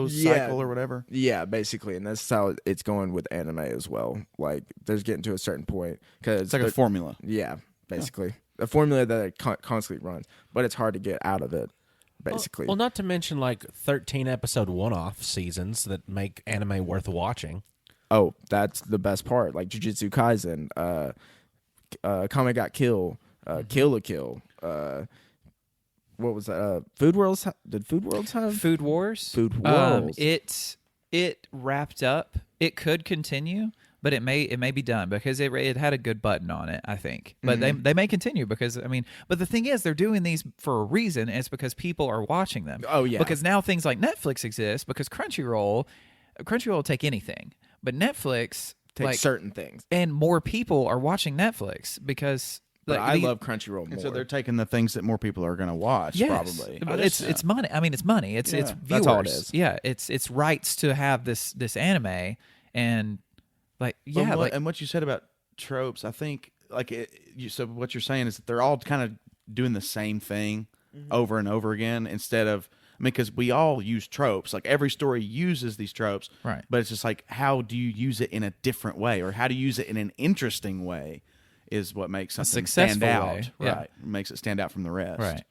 Yeah. cycle or whatever? Yeah, basically, and that's how it's going with anime as well. Like, there's getting to a certain point because It's like a formula. Yeah, basically a formula that it constantly runs, but it's hard to get out of it. Basically, well, not to mention like 13 episode one-off seasons that make anime worth watching. oh, that's the best part. Like Jujutsu Kaisen, Kame Got Kill, Kill la Kill. What was that? Food Worlds. Did Food Worlds have? Food Wars. Food Wars. It wrapped up. It could continue, but it may be done because it had a good button on it, I think. But they may continue because but the thing is they're doing these for a reason, and it's because people are watching them. Oh, yeah. Because now things like Netflix exist because Crunchyroll will take anything, but Netflix Take certain things. and more people are watching Netflix because But like, I the- love Crunchyroll more. And so they're taking the things that more people are going to watch. Yes. Probably. But it's money. I mean, it's money. It's viewers. That's all it is. Yeah, it's rights to have this anime, and like And what you said about tropes, I think so what you're saying is that they're all kind of doing the same thing over and over again instead of because we all use tropes. Like every story uses these tropes, Right. But it's just like how do you use it in a different way, or how do you use it in an interesting way, is what makes something stand successful out. way, yeah. Right, makes it stand out from the rest. right.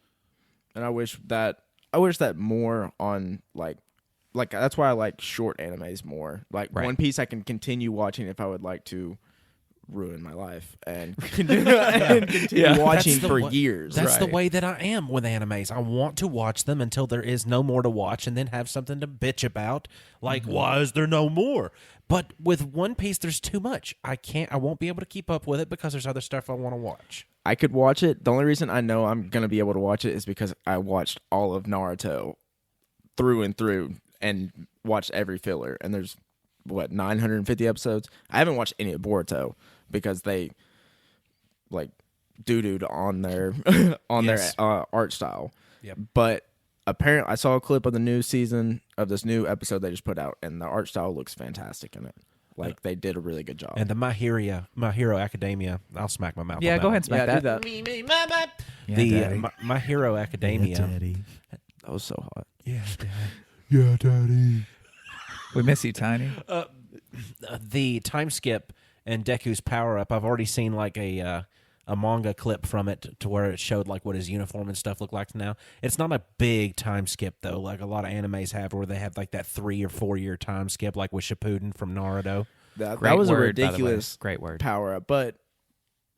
And I wish that more on like that's why I like short animes more. Like Right. One Piece I can continue watching if I would like to ruin my life and continue watching That's the for wa- years. That's the Right. way that I am with animes. I want to watch them until there is no more to watch and then have something to bitch about. Like, why is there no more? But with One Piece, there's too much. I won't be able to keep up with it because there's other stuff I want to watch. I could watch it. The only reason I know I'm going to be able to watch it is because I watched all of Naruto through and through and watched every filler. And there's, 950 episodes? I haven't watched any of Boruto because they, doo-dooed on their, Yes. their art style. Yep. But apparently, I saw a clip of the new season of this new episode they just put out, and the art style looks fantastic in it. Like, they did a really good job. And the My Hero Academia, I'll smack my mouth. Yeah, on go ahead and smack do that. that. Yeah, The Daddy. My Hero Academia. That was so hot. Yeah, Yeah, Daddy. We miss you, Tiny. the time skip and Deku's power up. I've already seen like a manga clip from it to where it showed like what his uniform and stuff look like now. It's not a big time skip though, like a lot of animes have, where they have like that 3 or 4 year time skip, like with Shippuden from Naruto. That Great was word, a by the way. ridiculous Great word. power up. But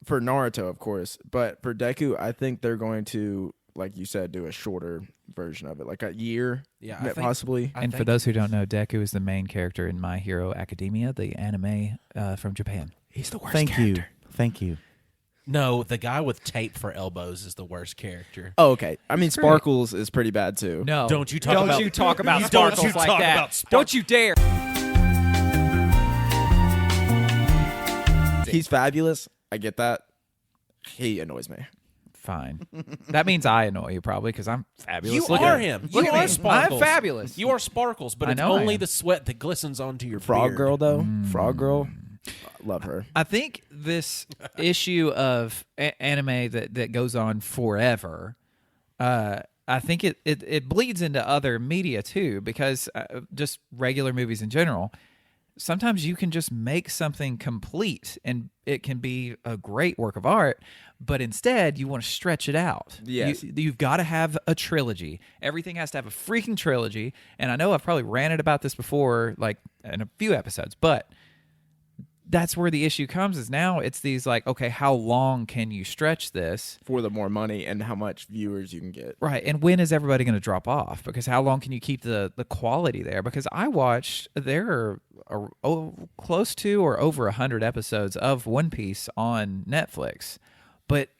for Naruto, of course. But for Deku, I think they're going to, like you said, do a shorter version of it, like a year, Yeah, I think- possibly. And for those who don't know, Deku is the main character in My Hero Academia, the anime from Japan. He's the worst Thank you. No, the guy with tape for elbows is the worst character. Oh, okay. I mean, great. Sparkles is pretty bad too. No, Don't you talk don't about- you talk about you don't Sparkles you like talk that. about Spark- Don't you dare. He's fabulous. I get that. He annoys me. Fine. That means I annoy you probably because I'm fabulous. You Look are at me. him. Look You at are me. Sparkles. I'm fabulous. You are Sparkles, but I it's know I only am. the sweat that glistens onto your Frog beard. Girl though. Frog Girl. Love her. I think this issue of anime that goes on forever, I think it bleeds into other media too, because just regular movies in general, sometimes you can just make something complete and it can be a great work of art, but instead you want to stretch it out. Yes. You've got to have a trilogy. Everything has to have a freaking trilogy. And I know I've probably ranted about this before, like in a few episodes, but that's where the issue comes, is now it's these like, okay, how long can you stretch this? For the more money and how much viewers you can get. Right. And when is everybody going to drop off? Because how long can you keep the quality there? Because I watched, there are close to or over 100 episodes of One Piece on Netflix. But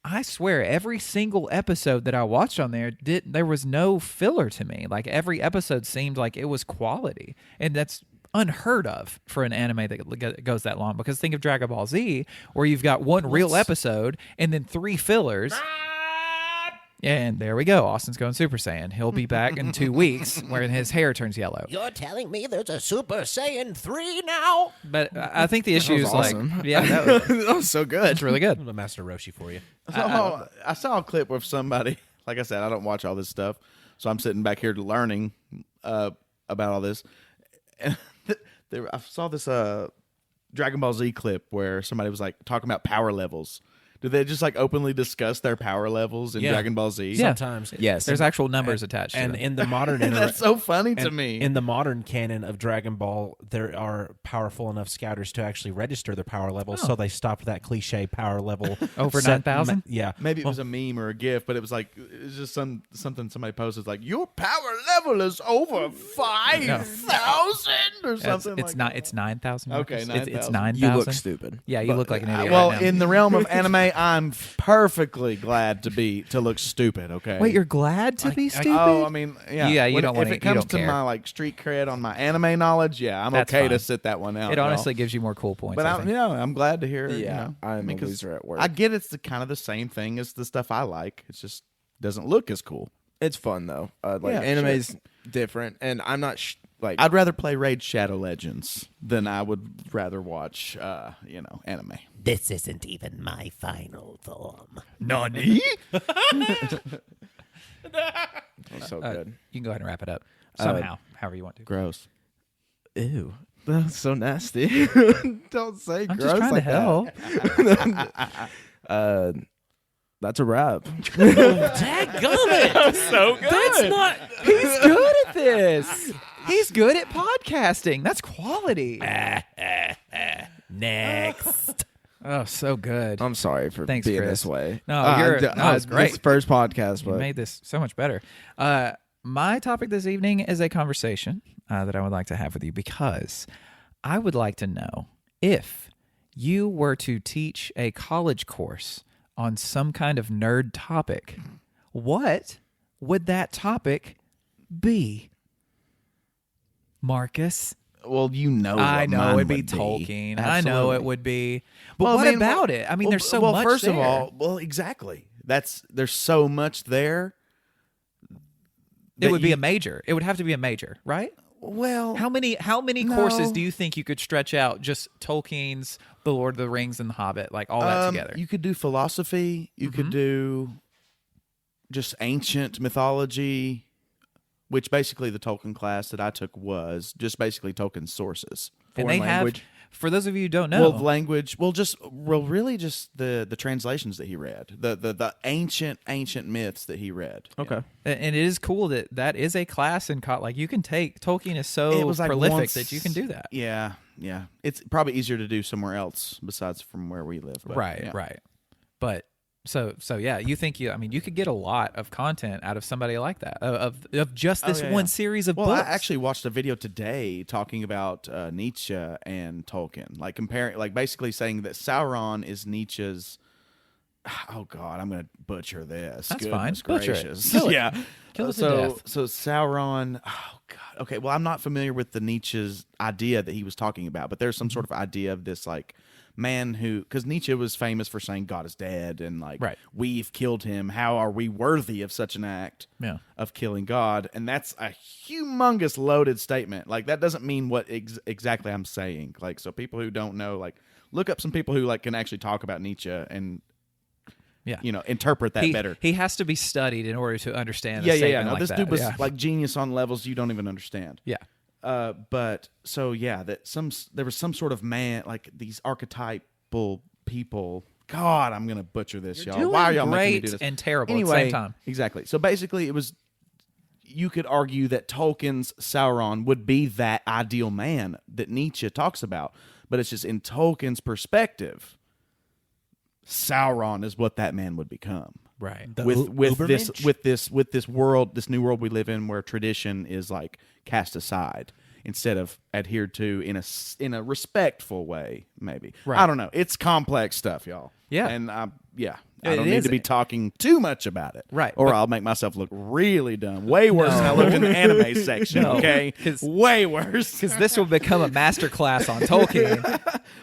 I swear every single episode that I watched on there was no filler to me. Like every episode seemed like it was quality. And that's unheard of for an anime that goes that long, because think of Dragon Ball Z, where you've got one real episode and then 3 fillers. And there we go. Austin's going Super Saiyan. He'll be back in 2 weeks when his hair turns yellow. You're telling me there's a Super Saiyan 3 now? But I think the issue is awesome. like, yeah, that was so good. was really good. I'm a Master Roshi for you. I saw a clip of somebody. Like I said, I don't watch all this stuff, so I'm sitting back here learning about all this. And I saw this Dragon Ball Z clip where somebody was like talking about power levels. Do they just like openly discuss their power levels in Yeah. Dragon Ball Z? Yeah. Sometimes. Yes. There's actual numbers attached to And them. in the modern That's so funny to me. In the modern canon of Dragon Ball, there are powerful enough scouters to actually register their power levels, so they stopped that cliche power level Over set- 9,000? Yeah. Maybe it was a meme or a GIF, but it was like it's just something somebody posted like your power level is over 5,000 or something. It's like not. that. It's 9,000. Okay, It's 9,000. 9,000. You look stupid. Yeah, you look like an idiot. Well, right now. in the realm of anime, I'm perfectly glad to look stupid. Okay. Wait, you're glad to be stupid? Oh, I mean, yeah. Yeah, you don't If wanna- it you comes don't to care. my like street cred on my anime knowledge, yeah, I'm That's okay to fine. sit that one out. It y'all. honestly gives you more cool points. But I I'm, think. I'm glad to hear. Yeah, I I'm mean, a 'cause loser at work. I get it's the kind of the same thing as the stuff I like. It's just doesn't look as cool. It's fun though. Like Yeah, anime's different, and I'm not like I'd rather play Raid Shadow Legends than I would rather watch, anime. This isn't even my final form. Nani? so good. You can go ahead and wrap it up somehow, however you want to. Gross. Ew, that's so nasty. Don't say I'm gross just trying like to help. that. That's a wrap. Dadgummit! So good. That's not. He's good at this. He's good at podcasting. That's quality. Next. Oh, so good. I'm sorry for Thanks, being Chris. this way. No, it's great. It's first podcast, You but made this so much better. My topic this evening is a conversation that I would like to have with you, because I would like to know if you were to teach a college course on some kind of nerd topic, what would that topic be? Marcus? Well, I what know mine it'd be would Tolkien. I Absolutely. know it would be. But Well, what I mean, about well- it? I mean, well, there's so well, much first there. of all, well, exactly. There's so much there. It would be a major. It would have to be a major, right? well. How many No. courses do you think you could stretch out just Tolkien's The Lord of the Rings and The Hobbit, like all that together? You could do philosophy. You could do just ancient mythology, which basically the Tolkien class that I took was just basically Tolkien's sources. And they foreign language. have, for those of you who don't know, Well, language. Well, really just the translations that he read, the ancient myths that he read. okay. and it is cool that is a class in like you can take. Tolkien is so It was like prolific once- that you can do that. Yeah. It's probably easier to do somewhere else besides from where we live. But, Right, yeah. right. But so yeah, you think you could get a lot of content out of somebody like that of just this yeah, one yeah. series of Well, books. I actually watched a video today talking about Nietzsche and Tolkien, like comparing, like basically saying that Sauron is Nietzsche's. Oh God, I'm going to butcher this. That's Goodness fine. Butcher it. gracious. Kill it. Yeah. Kill it to so death. so Sauron. Oh God. Okay. Well, I'm not familiar with the Nietzsche's idea that he was talking about, but there's some sort of idea of this like man who, because Nietzsche was famous for saying God is dead and like Right. we've killed him. How are we worthy of such an act of killing God? And that's a humongous loaded statement. Like that doesn't mean what exactly I'm saying. Like so people who don't know, like look up some people who like can actually talk about Nietzsche and interpret that better. He has to be studied in order to understand. No, like this that. dude was like genius on levels you don't even understand. Yeah. But so there was some sort of man, like these archetypal people. God, I'm gonna butcher this, y'all. Why are y'all making me do this? And terrible Anyway, at the same time. Exactly. So basically, it was. You could argue that Tolkien's Sauron would be that ideal man that Nietzsche talks about, but it's just in Tolkien's perspective. Sauron is what that man would become. Right. With this world, this new world we live in, where tradition is like cast aside instead of adhered to in a respectful way. Maybe. Right. I don't know. It's complex stuff, y'all. Yeah. And I It don't need is. to be talking too much about it. Right, Or but- I'll make myself look really dumb. Way worse than I looked in the anime section. No, Okay. 'cause- Way worse. Because this will become a master class on Tolkien.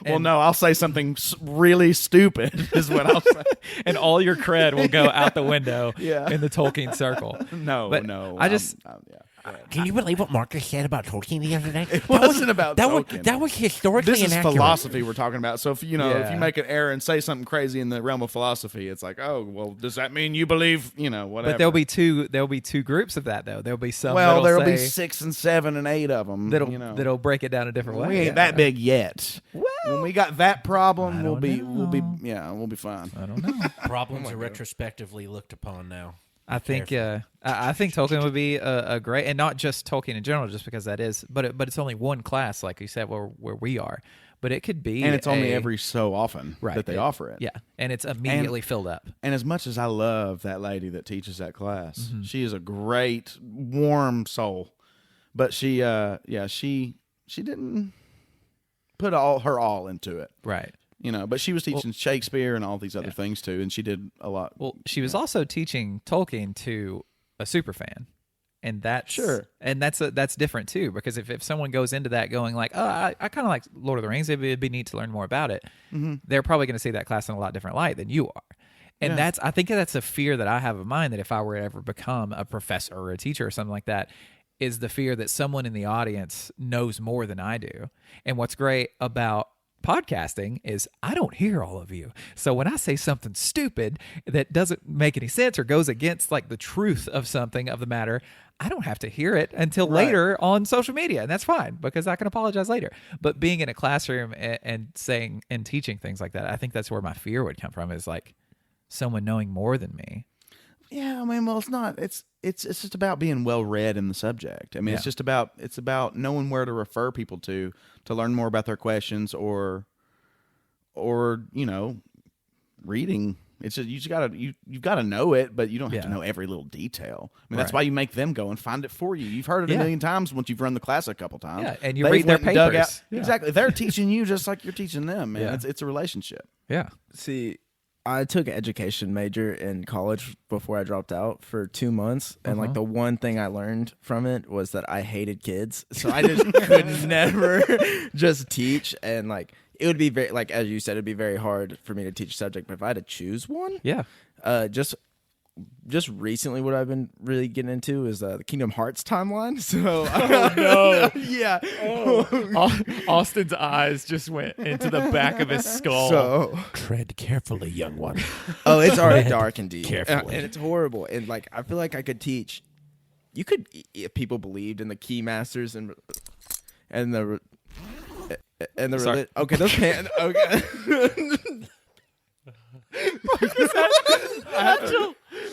Well, no, I'll say something really stupid. Is what I'll say. And all your cred will go out the window Yeah. in the Tolkien circle. No, But no. I just- Can you believe what Marcus said about Tolkien the other day? It wasn't about Tolkien. That was historically This is inaccurate. philosophy we're talking about. So if if Yeah. you make an error and say something crazy in the realm of philosophy, it's like, oh, well, does that mean you believe, whatever? But there'll be two groups of that though. There'll be some. well, there'll that'll be say 6 and 7 and 8 of them. that'll break it down a different way. we ain't that big yet. When we got that problem, we'll be fine. I don't know. Problems are retrospectively looked upon now. I think I think Tolkien would be a great, and not just Tolkien in general, just because that is, but it's only one class, like you said, where we are. But it could be, And it's only every so often that they offer it. Yeah, and it's immediately filled up. And as much as I love that lady that teaches that class, Mm-hmm. she is a great, warm soul. But she didn't put her all into it. Right. But she was teaching Shakespeare and all these other things too, and she did a lot. Well, she was also teaching Tolkien to a super fan. And that's and that's different too, because if someone goes into that going like, oh, I kind of like Lord of the Rings, it'd be neat to learn more about it. Mm-hmm. They're probably going to see that class in a lot different light than you are. And I think that's a fear that I have of mine, that if I were to ever become a professor or a teacher or something like that, is the fear that someone in the audience knows more than I do. And what's great about podcasting is I don't hear all of you. So when I say something stupid that doesn't make any sense or goes against like the truth of something of the matter, I don't have to hear it until later on social media, and that's fine because I can apologize later. But being in a classroom and saying and teaching things like that, I think that's where my fear would come from, is like someone knowing more than me. Yeah, I mean, well, it's not. It's just about being well read in the subject. I mean, it's about knowing where to refer people to learn more about their questions or reading. It's just, you've got to know it, but you don't have to know every little detail. I mean, that's why you make them go and find it for you. You've heard it a million times once you've run the class a couple times. Yeah, and you read their papers. Yeah. Exactly, they're teaching you just like you're teaching them. Man, it's a relationship. Yeah. See, I took an education major in college before I dropped out for 2 months. And like the one thing I learned from it was that I hated kids. So I just could never just teach. And like, it would be very, like, as you said, it'd be very hard for me to teach a subject. But if I had to choose one, just recently what I've been really getting into is the Kingdom Hearts timeline. So, yeah. Austin's eyes just went into the back of his skull. So, Tread carefully, young one. oh, it's already dark and deep. Carefully. And it's horrible. And like, I feel like I could teach. You could, if people believed in the key masters and the Sorry. okay, those can okay.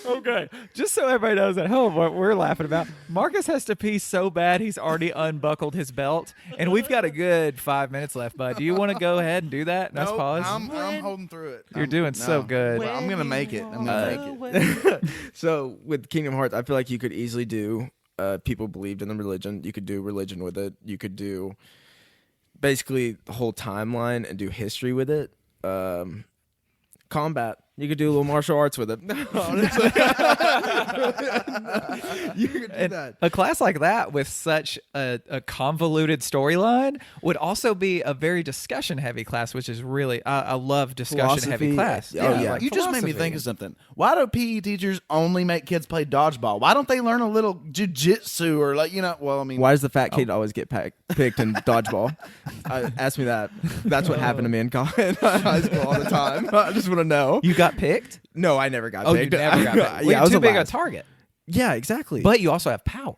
Okay, just so everybody knows at home what we're laughing about, Marcus has to pee so bad he's already unbuckled his belt, and we've got a good 5 minutes left, bud. Do you want to go ahead and do that? Let's pause. I'm holding through it. You're doing so good. Well, I'm gonna make it. I'm gonna make it. So with Kingdom Hearts, I feel like you could easily do. People believed in the religion. You could do religion with it. You could do basically the whole timeline and do history with it. Combat You could do a little martial arts with it. Honestly. You could do that. A class like that with such a convoluted storyline would also be a very discussion-heavy class, which is really I love discussion-heavy Philosophy. class. Oh, yeah. like You just made me philosophy. think of something. Why do PE teachers only make kids play dodgeball? Why don't they learn a little jujitsu or like well, I mean, Why does the fat kid always get picked in dodgeball? Ask me that. That's what happened to me in high school all the time. I just want to know. You got picked? No, I never got Oh, picked. you never got picked. Well, Yeah, I you're was too a big a last. target. Yeah, exactly. But you also have power.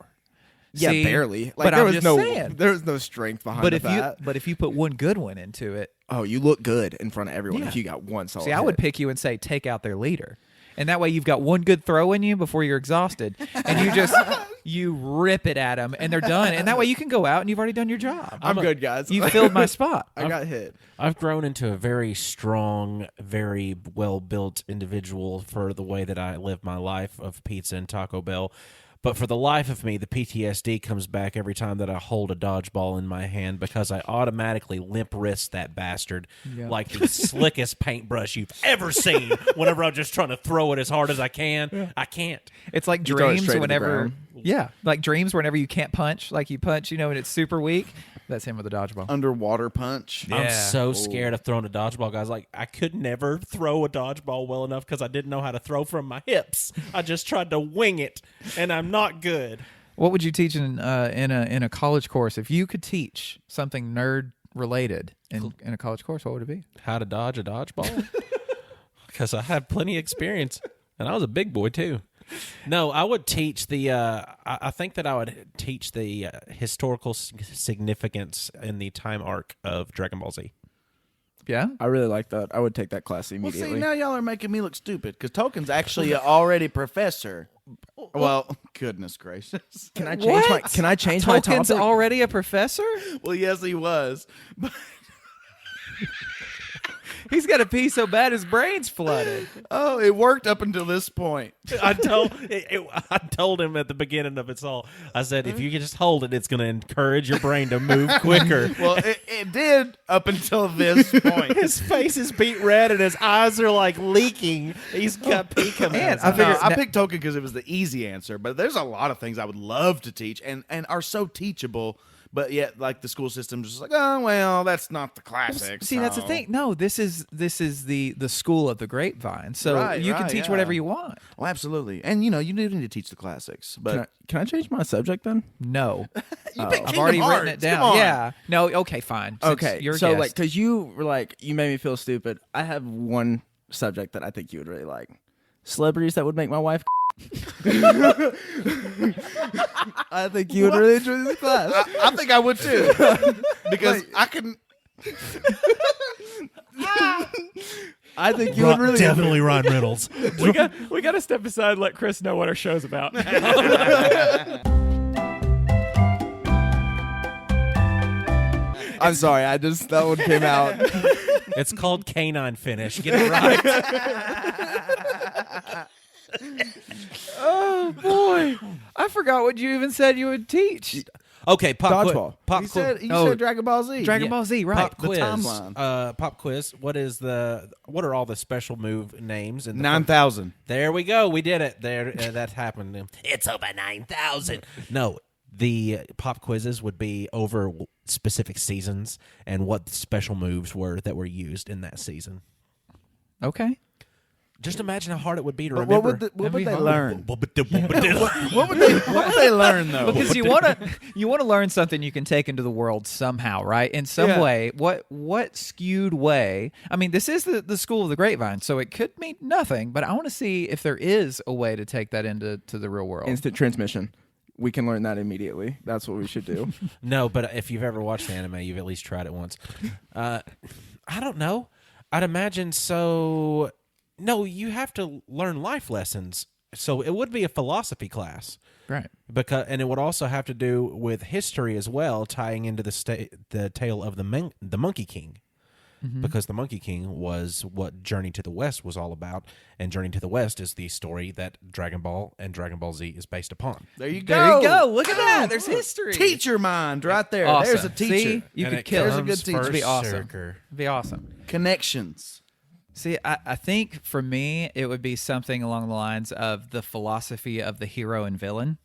yeah, See? barely. Like But there I'm was just no, saying. there was no strength behind But the if fat. you put one good one into it, Oh, you look good in front of everyone Yeah. if you got one solid. see, I would hit. pick you and say, take out their leader. And that way you've got one good throw in you before you're exhausted. And you just, you rip it at them and they're done. And that way you can go out and you've already done your job. I'm good, guys. You filled my spot. I got hit. I've grown into a very strong, very well-built individual for the way that I live my life of pizza and Taco Bell. But for the life of me, the PTSD comes back every time that I hold a dodgeball in my hand because I automatically limp wrist that bastard like the slickest paintbrush you've ever seen whenever I'm just trying to throw it as hard as I can. I can't. It's like You throw it dreams straight to the whenever, ground. yeah, like dreams whenever you can't punch, like you punch, and it's super weak. That's him with a dodgeball. underwater punch. I'm Yeah. so scared of throwing a dodgeball, guys. Like, I could never throw a dodgeball well enough because I didn't know how to throw from my hips. I just tried to wing it, and I'm not good. What would you teach in a college course if you could teach something nerd related in a college course? What would it be? How to dodge a dodgeball? Because I have plenty of experience, and I was a big boy, too. No, I would teach the. I think that I would teach the historical significance in the time arc of Dragon Ball Z. Yeah, I really like that. I would take that class Well, immediately. see, now y'all are making me look stupid because Token's actually already professor. Well, goodness gracious. Can I change my? Can I change my Token's topic? already a professor. Well, yes, he was. But He's got to pee so bad his brain's flooded. oh, it worked up until this point. I told him at the beginning of it all. I said, if you can just hold it, it's going to encourage your brain to move quicker. Well, it did up until this point. His face is beat red and his eyes are like leaking. He's got pee coming Man, out. I figured- I picked Token because it was the easy answer, but there's a lot of things I would love to teach and are so teachable, but yet like the school system's just like, oh well, that's not the classics. See, that's the thing. No, this is the school of the Grapevine. So Right, you can right, teach yeah. whatever you want. Oh, absolutely. And you do need to teach the classics, but Can I change my subject then? No, you picked I've Kingdom already Hearts. written it Come down. on. Yeah. No. Okay. Fine. Since Okay, You're a so guest. like, cause you were like, you made me feel stupid. I have one subject that I think you would really like: celebrities that would make my wife. I think you would really enjoy this class. I think I would too, because I can. I think you would really. Definitely Ryan Reynolds. we got to step aside and let Chris know what our show's about. I'm sorry. That one came out. It's called Canine Finish. Get it right. Oh boy, I forgot what you even said you would teach. Okay, pop Dodgeball. Pop You quiz. said Dragon Ball Z. Dragon Ball Z, right? Pop The quiz. timeline. Pop quiz. What are all the special move names? In the 9,000. There we go. We did it. There, that happened. It's over 9,000. No, the pop quizzes would be over specific seasons and what the special moves were that were used in that season. Okay. Just imagine how hard it would be to But remember. what would be they hard. learn? What would they learn though? Because you want to learn something you can take into the world somehow, right? In some Yeah. way. What skewed way? I mean, this is the school of the Grapevine, so it could mean nothing. But I want to see if there is a way to take that into the real world. Instant transmission. We can learn that immediately. That's what we should do. No, but if you've ever watched the anime, you've at least tried it once. I don't know. I'd imagine so. No, you have to learn life lessons. So it would be a philosophy class. Right. And it would also have to do with history as well, tying into the tale of the Monkey King. Because the Monkey King was what Journey to the West was all about, and Journey to the West is the story that Dragon Ball and Dragon Ball Z is based upon. There you go. There you go. Look at that. There's history. Teacher mind right there. Awesome. There's a teacher. See? You And could it kill There's a him. good teacher. It'd be awesome. Berserker. It'd be awesome. Connections. See, I think for me, it would be something along the lines of the philosophy of the hero and villain.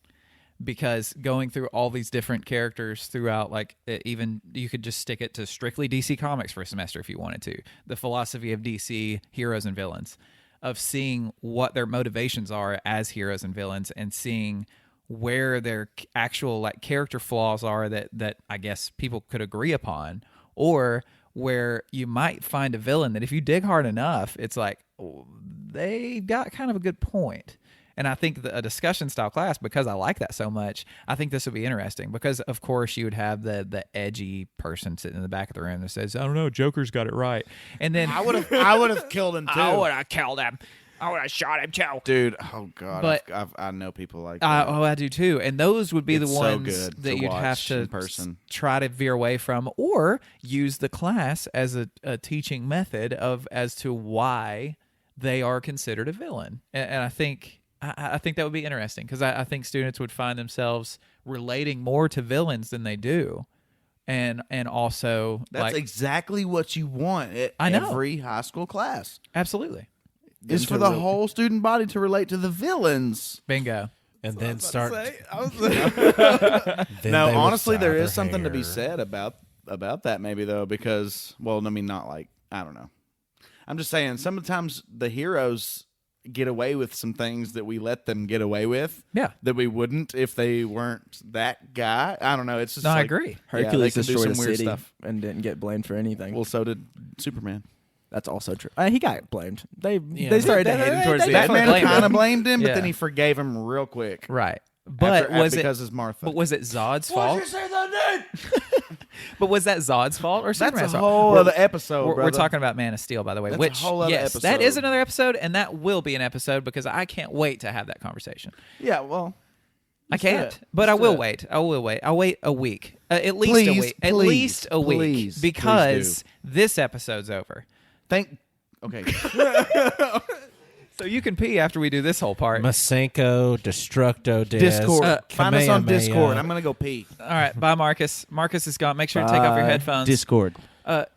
Because going through all these different characters throughout, like, even you could just stick it to strictly DC Comics for a semester if you wanted to. The philosophy of DC heroes and villains, of seeing what their motivations are as heroes and villains, and seeing where their actual like character flaws are that I guess people could agree upon, or where you might find a villain that if you dig hard enough, it's like, oh, they got kind of a good point. And I think a discussion style class, because I like that so much, I think this would be interesting. Because of course you would have the edgy person sitting in the back of the room that says, "I don't know, Joker's got it right." And then I would have killed him too. I would have killed him. I would have shot him too. Dude, oh god, But- I know people like that. I do too. And those would be It's the so ones good that to you'd have watch to in person. try to veer away from, or use the class as a teaching method as to why they are considered a villain. And I think that would be interesting, because I think students would find themselves relating more to villains than they do. And also, That's like, exactly what you want at I know. every high school class. absolutely. Is for the whole student body to relate to the villains. Bingo. And then start. Say, then No, they would honestly, there dye is their something to be hair. said about that maybe though, because well, I mean, not like I don't know. I'm just saying sometimes the heroes get away with some things that we let them get away with. Yeah. That we wouldn't if they weren't that guy. I don't know. It's just No, I like, agree. Yeah, Hercules they could do destroyed a some weird city stuff. and didn't get blamed for anything. Well, so did Superman. That's also true. He got blamed. They Yeah. started to hate him towards the end. definitely Batman blamed kind of him. blamed him, but Yeah. then he forgave him real quick. Right. But Because it's Martha. But was it Zod's fault? But was that Zod's fault or That's Superman's a fault? whole We're- other episode. We're brother. talking about Man of Steel, by the way. That's a which, whole other yes, that episode. is another episode, and that will be an episode because I can't wait to have that conversation. Yeah, well, I do can't, it. but I Let's do will it. wait. I will wait. I'll wait a week, at least a Please, week, at please, least a week, please, because please this episode's over. okay. So you can pee after we do this whole part. Masenko, Destructo Des, Discord. Find us on Kamehameha. Discord. I'm gonna go pee. All right, bye, Marcus. Marcus is gone. Make sure to take off your headphones. Discord.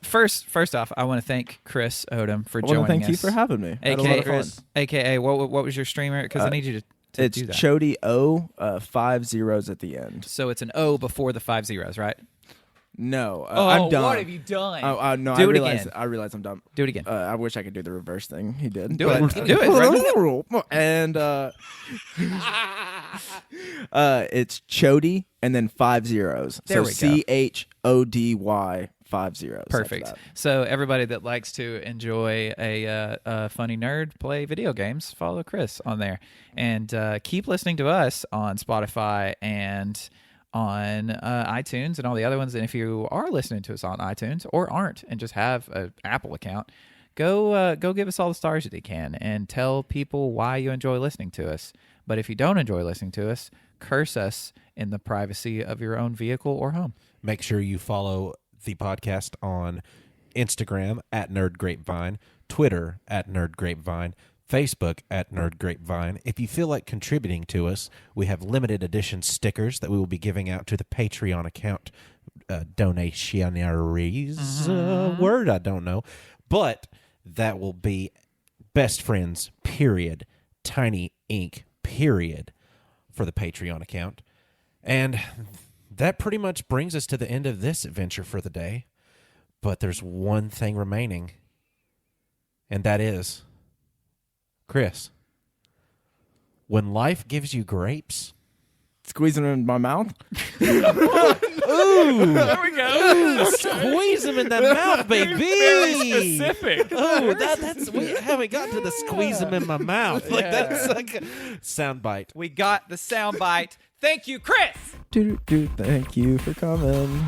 First off, I want to thank Chris Odom for I joining want to thank us. you for having me. I had a lot of fun. AKA, what was your streamer? Because I need you to It's do that. Chody O, 5 zeros at the end. So it's an O before the 5 zeros, right? No, I'm done. What have you done? No, Do I it realize again. I realize I'm dumb. Do it again. I wish I could do the reverse thing he did. Do it. but- Do it, right? And it's Chody and then 5 zeros. There so we go. CHODY 5 zeros. after Perfect. that. So everybody that likes to enjoy a funny nerd play video games, follow Chris on there, and keep listening to us on Spotify and on iTunes and all the other ones. And if you are listening to us on iTunes or aren't and just have an Apple account, go give us all the stars that you can and tell people why you enjoy listening to us. But if you don't enjoy listening to us, curse us in the privacy of your own vehicle or home. Make sure you follow the podcast on Instagram at Nerd Grapevine, Twitter at Nerd Grapevine, Facebook at Nerd Grapevine. If you feel like contributing to us, we have limited edition stickers that we will be giving out to the Patreon account donationaries. Word I don't know. But that will be best friends, period, Tiny Ink, period, for the Patreon account. And that pretty much brings us to the end of this adventure for the day. But there's one thing remaining, and that is, Chris, when life gives you grapes, Squeezing them in my mouth. squeeze them in the mouth, baby. Specific. Oh, that's we haven't got to the squeeze them in my mouth. Like that's like a soundbite. We got the soundbite. Thank you, Chris. Thank you for coming.